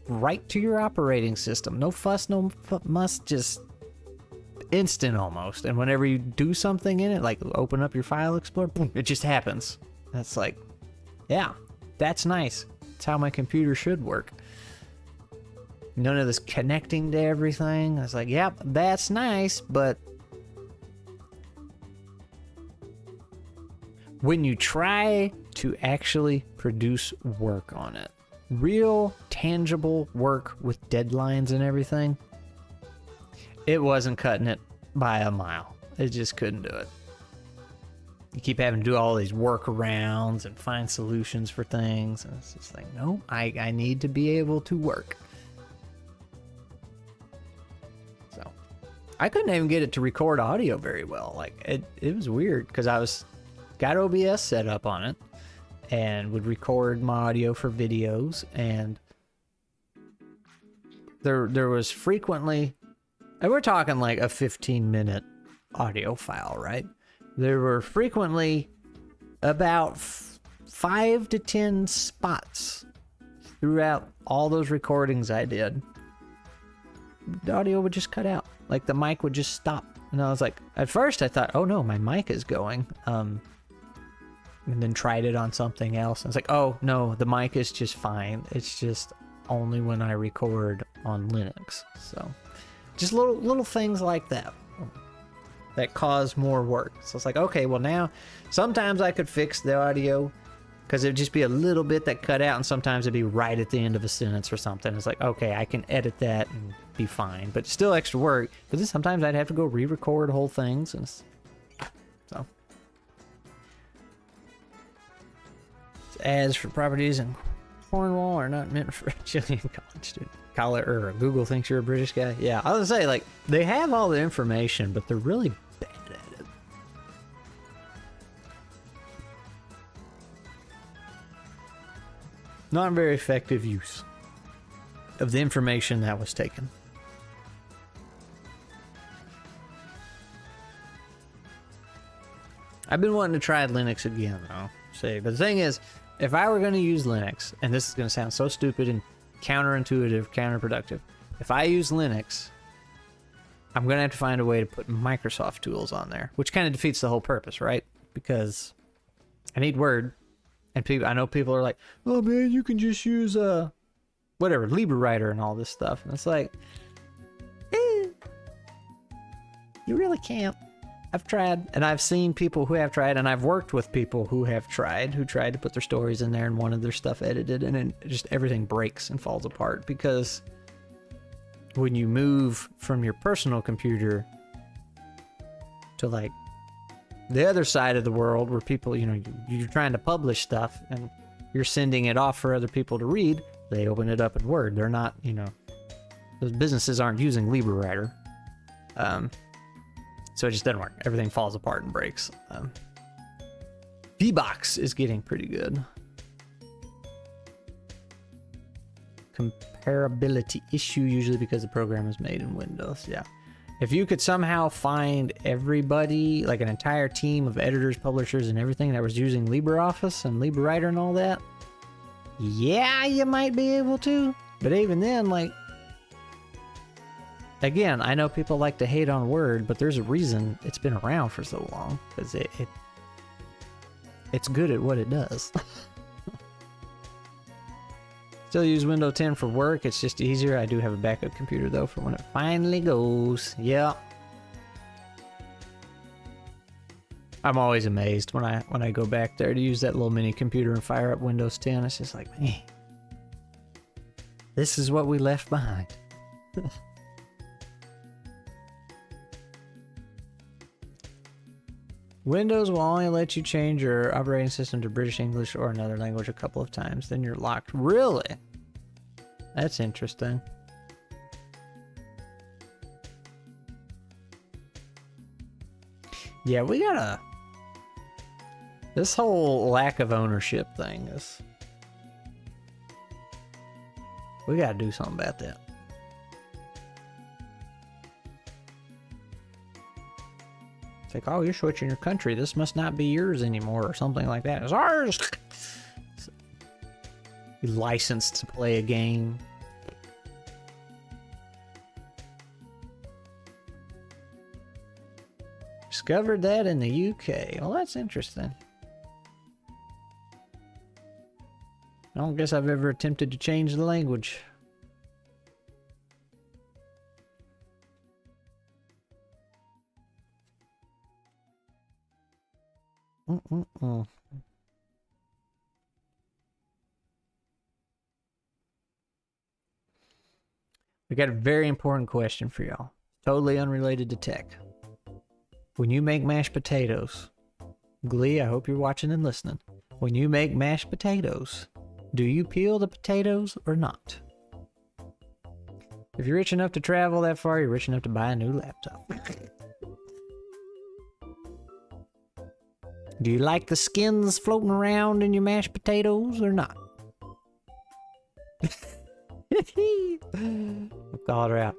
right to your operating system. No fuss, no muss, just instant almost. And whenever you do something in it, like open up your file explorer, boom, it just happens. That's like, yeah, that's nice. That's how my computer should work. None of this connecting to everything. I was like, yep, that's nice, but when you try to actually produce work on it, real tangible work with deadlines and everything, it wasn't cutting it by a mile. It just couldn't do it. You keep having to do all these workarounds and find solutions for things. And it's just like, no, I need to be able to work. So I couldn't even get it to record audio very well. Like, it was weird because got OBS set up on it and would record my audio for videos. And there was frequently, and we're talking like a 15-minute audio file, right? There were frequently about 5 to 10 spots throughout all those recordings I did. The audio would just cut out. Like, the mic would just stop. And I was like, at first I thought, oh no, my mic is going. And then tried it on something else. I was like, oh no, the mic is just fine. It's just only when I record on Linux. So just little things like that cause more work. So it's like, okay, well now sometimes I could fix the audio because it'd just be a little bit that cut out, and sometimes it'd be right at the end of a sentence or something. It's like, okay, I can edit that and be fine, but still extra work. But then sometimes I'd have to go re-record whole things, and so ads for properties in Cornwall are not meant for a Chilean college student. Or Google thinks you're a British guy. Yeah, I was gonna say, like, they have all the information, but they're really bad at it. Not very effective use of the information that was taken. I've been wanting to try Linux again, though. But the thing is, if I were going to use Linux, and this is going to sound so stupid and counterintuitive, counterproductive, if I use Linux, I'm going to have to find a way to put Microsoft tools on there, which kind of defeats the whole purpose, right? Because I need Word, and I know people are like, oh man, you can just use whatever, LibreWriter and all this stuff. And it's like, you really can't. I've tried, and I've seen people who have tried, and I've worked with people who have tried, who tried to put their stories in there and wanted their stuff edited, and then just everything breaks and falls apart. Because when you move from your personal computer to like the other side of the world where people, you know, you're trying to publish stuff and you're sending it off for other people to read, they open it up in Word. They're not, you know, those businesses aren't using LibreWriter. So it just doesn't work. Everything falls apart and breaks. VBox is getting pretty good. Comparability issue, usually because the program is made in Windows. Yeah. If you could somehow find everybody, like an entire team of editors, publishers, and everything that was using LibreOffice and LibreWriter and all that, yeah, you might be able to. But even then, like, again, I know people like to hate on Word, but there's a reason it's been around for so long, because it's good at what it does. Still use Windows 10 for work, it's just easier. I do have a backup computer though for when it finally goes. Yeah. I'm always amazed when I go back there to use that little mini computer and fire up Windows 10. It's just like, man, this is what we left behind. Windows will only let you change your operating system to British English or another language a couple of times, then you're locked. Really? That's interesting. Yeah, we gotta... This whole lack of ownership thing is... We gotta do something about that. It's like, oh, you're switching your country. This must not be yours anymore, or something like that. It's ours! You're licensed to play a game. Discovered that in the UK. Well, that's interesting. I don't guess I've ever attempted to change the language. We got a very important question for y'all. Totally unrelated to tech. When you make mashed potatoes, Glee, I hope you're watching and listening. When you make mashed potatoes, do you peel the potatoes or not? If you're rich enough to travel that far, you're rich enough to buy a new laptop. Do you like the skins floating around in your mashed potatoes or not? We'll call her out.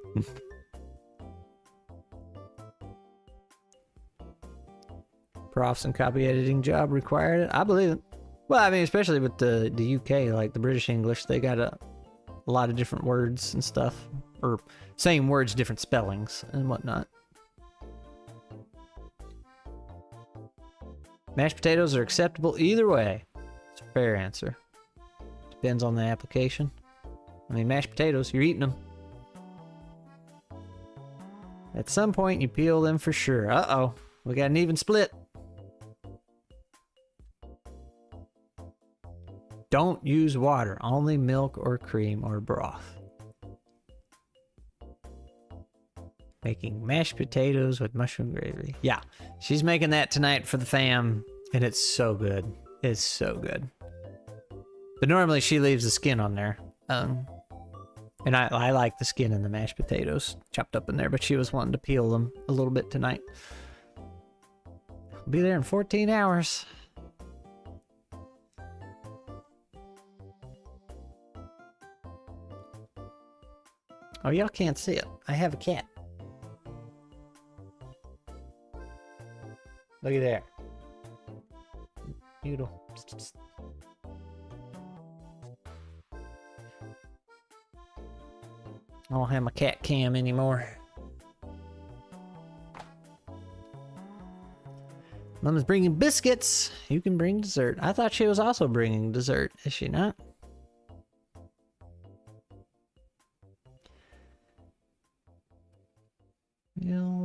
Profs and copy editing job required it. I believe it. Well, I mean, especially with the UK, like the British English, they got a lot of different words and stuff. Or same words, different spellings and whatnot. Mashed potatoes are acceptable either way. It's a fair answer. Depends on the application. I mean, mashed potatoes, you're eating them. At some point, you peel them for sure. Uh-oh, we got an even split. Don't use water, only milk or cream or broth. Making mashed potatoes with mushroom gravy. Yeah, she's making that tonight for the fam, and it's so good. It's so good. But normally she leaves the skin on there. And I like the skin in the mashed potatoes chopped up in there, but she was wanting to peel them a little bit tonight. I'll be there in 14 hours. Oh, y'all can't see it. I have a cat. Look at there. Noodle. I don't have my cat cam anymore. Mama's bringing biscuits. You can bring dessert. I thought she was also bringing dessert. Is she not?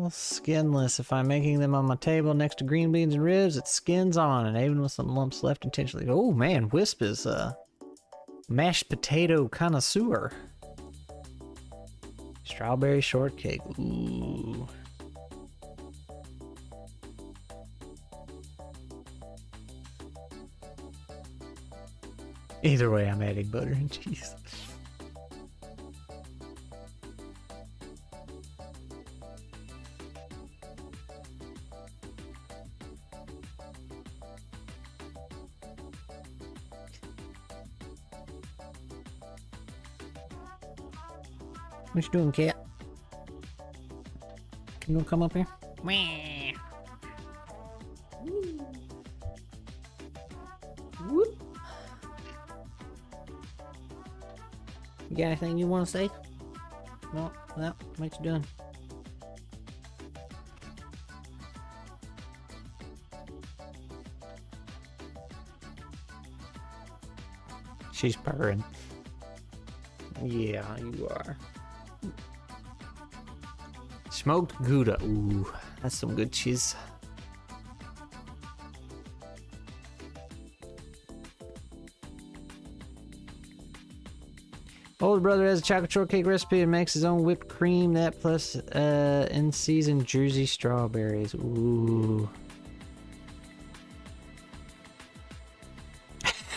Skinless. If I'm making them on my table next to green beans and ribs, it's skins on, and even with some lumps left intentionally. Oh man, Wisp is a mashed potato connoisseur. Strawberry shortcake. Ooh. Either way, I'm adding butter and cheese. What you doing, cat? Can you come up here? Whoop. You got anything you want to say? Well, what you doing? She's purring. Yeah, you are. Smoked Gouda. Ooh, that's some good cheese. Older brother has a chocolate shortcake recipe and makes his own whipped cream. That plus in-season Jersey strawberries. Ooh.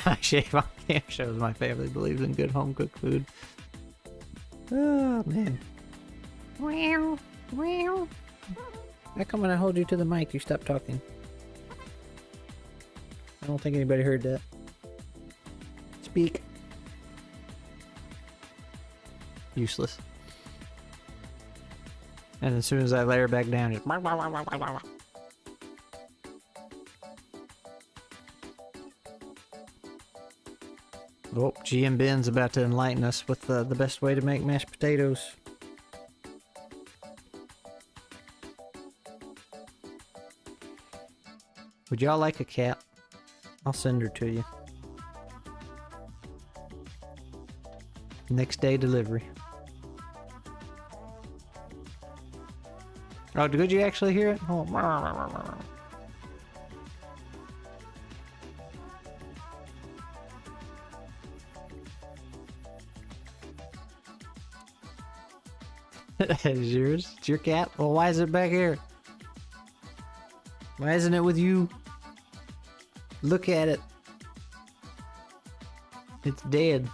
I shave on camp shows. My family believes in good home cooked food. Oh man. Wow. Wow. How come when I hold you to the mic you stop talking? I don't think anybody heard that. Speak. Useless. And as soon as I lay her back down, it's... Oh, GM Ben's about to enlighten us with the best way to make mashed potatoes. Would y'all like a cat? I'll send her to you. Next day delivery. Oh, did you actually hear it? Oh. It's yours? It's your cat? Well, why is it back here? Why isn't it with you? Look at it. It's dead.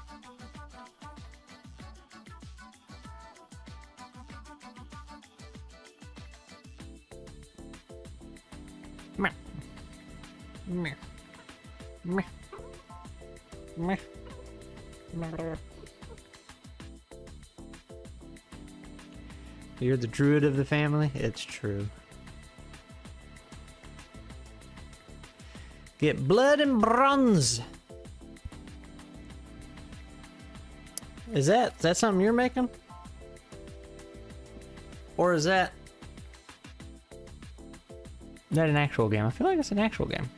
Meh. Meh. Meh. Meh. Meh. You're the druid of the family? It's true. Get blood and bronze. Is that something you're making? Or is that an actual game? I feel like it's an actual game.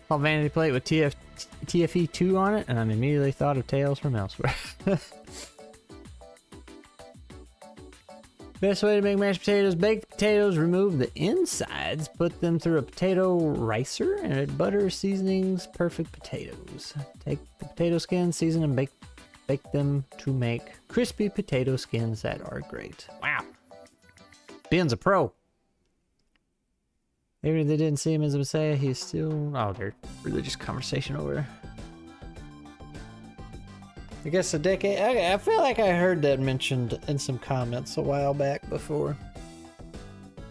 Called Vanity Plate with TFE 2 on it, and I immediately thought of Tales from Elsewhere. Best way to make mashed potatoes: bake the potatoes, remove the insides, put them through a potato ricer, and add butter, seasonings, perfect potatoes. Take the potato skins, season and bake them to make crispy potato skins that are great. Wow. Ben's a pro. Maybe they didn't see him as a messiah, he's still... Oh, there's religious conversation over there. I guess a decade... I feel like I heard that mentioned in some comments a while back before.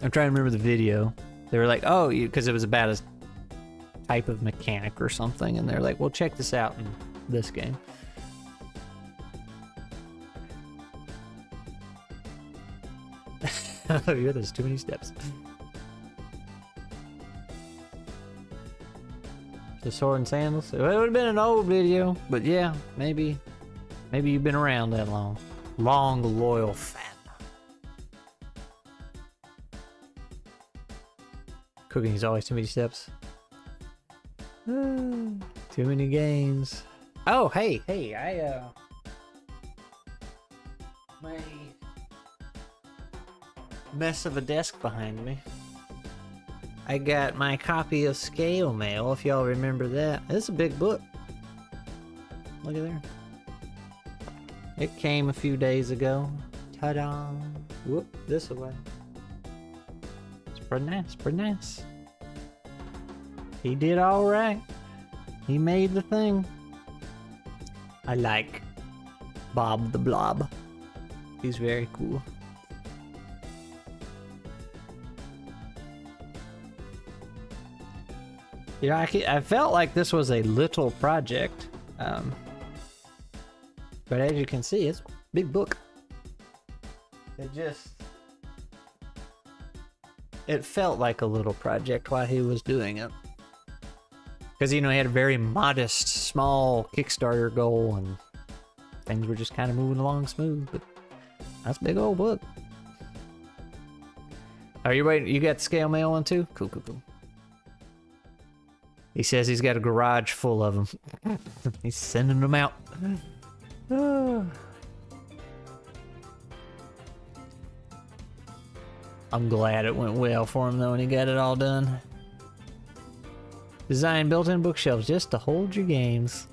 I'm trying to remember the video. They were like, oh, because it was about a type of mechanic or something, and they're like, well, check this out in this game. Oh, yeah, there's too many steps. The sword and sandals? It would have been an old video, but yeah, maybe you've been around that long. Long, loyal fan. Cooking is always too many steps. Too many games. Oh, hey, my mess of a desk behind me. I got my copy of Scale Mail, if y'all remember that. It's a big book. Look at there. It came a few days ago. Ta-da! Whoop, this way. It's pretty nice, pretty nice. He did alright. He made the thing. I like Bob the Blob. He's very cool. You know, I felt like this was a little project, but as you can see, it's a big book. It felt like a little project while he was doing it. Because, you know, he had a very modest, small Kickstarter goal, and things were just kind of moving along smooth, but That's a big old book. Are you waiting? You got the scale mail one too? Cool, cool, cool. He says he's got a garage full of them. He's sending them out. I'm glad it went well for him though and he got it all done. Design built-in bookshelves just to hold your games.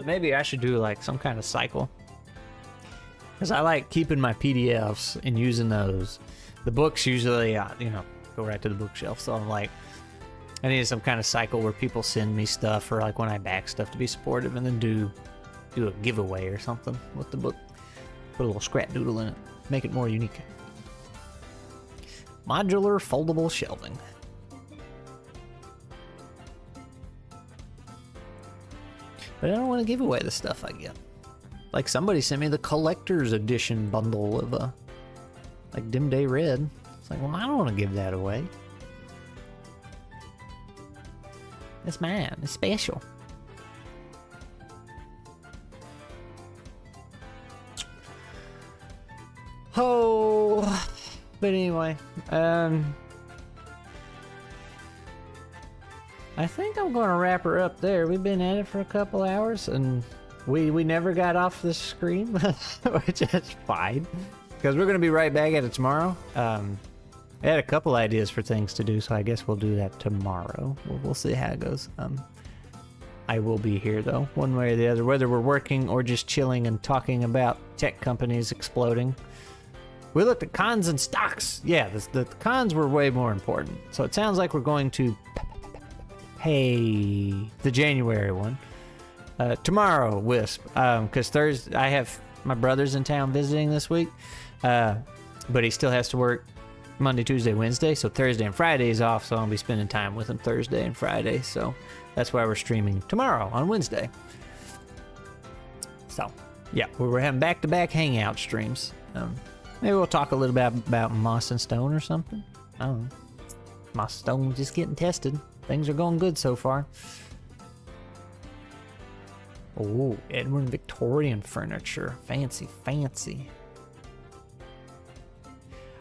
Maybe I should do like some kind of cycle. Because I like keeping my PDFs and using those. The books usually, you know, go right to the bookshelf. So I'm like, I need some kind of cycle where people send me stuff or like when I back stuff to be supportive and then do a giveaway or something with the book. Put a little scrap doodle in it. Make it more unique. Modular foldable shelving. But I don't want to give away the stuff I get. Like somebody sent me the collector's edition bundle of like Dim Day Red. It's like, well, I don't want to give that away. It's mine. It's special. Oh, but anyway, I think I'm going to wrap her up there. We've been at it for a couple hours, and we never got off the screen, which is fine, because we're going to be right back at it tomorrow. I had a couple ideas for things to do, so I guess we'll do that tomorrow. We'll see how it goes. I will be here, though, one way or the other, whether we're working or just chilling and talking about tech companies exploding. We looked at cons and stocks. Yeah, the cons were way more important. So it sounds like we're going to pay the January one. Tomorrow, Wisp. Because Thursday, I have my brother's in town visiting this week. But he still has to work Monday, Tuesday, Wednesday. So Thursday and Friday is off. So I'll be spending time with him Thursday and Friday. So that's why we're streaming tomorrow on Wednesday. So, yeah, we're having back-to-back hangout streams. Maybe we'll talk a little bit about Moss and Stone or something. I don't know. Moss and Stone just getting tested. Things are going good so far. Oh, Edward Victorian furniture. Fancy, fancy.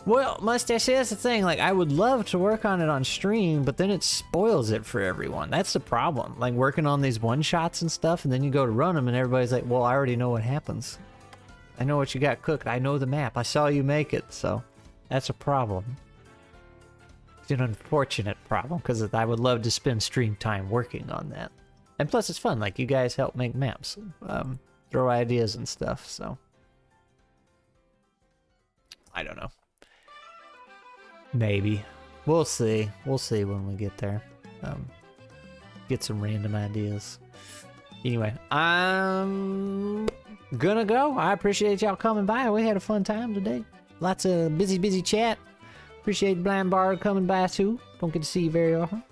Well, Mustache, that's the thing. Like, I would love to work on it on stream, but then it spoils it for everyone. That's the problem. Like, working on these one-shots and stuff, and then you go to run them, and everybody's like, well, I already know what happens. I know what you got cooked. I know the map. I saw you make it, so that's a problem. It's an unfortunate problem, because I would love to spend stream time working on that. And plus, it's fun. Like, you guys help make maps. Throw ideas and stuff, so. I don't know. Maybe. We'll see. We'll see when we get there. Get some random ideas. Anyway, I'm gonna go. I appreciate y'all coming by. We had a fun time today. Lots of busy chat. Appreciate Blind Bard coming by too. Don't get to see you very often.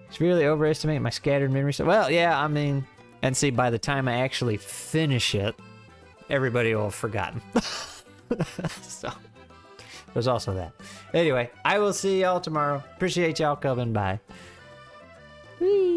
Severely overestimate my scattered memory. So, well, yeah, I mean, and see, by the time I actually finish it, everybody will have forgotten. So, there's also that. Anyway, I will see y'all tomorrow. Appreciate y'all coming by. Whee!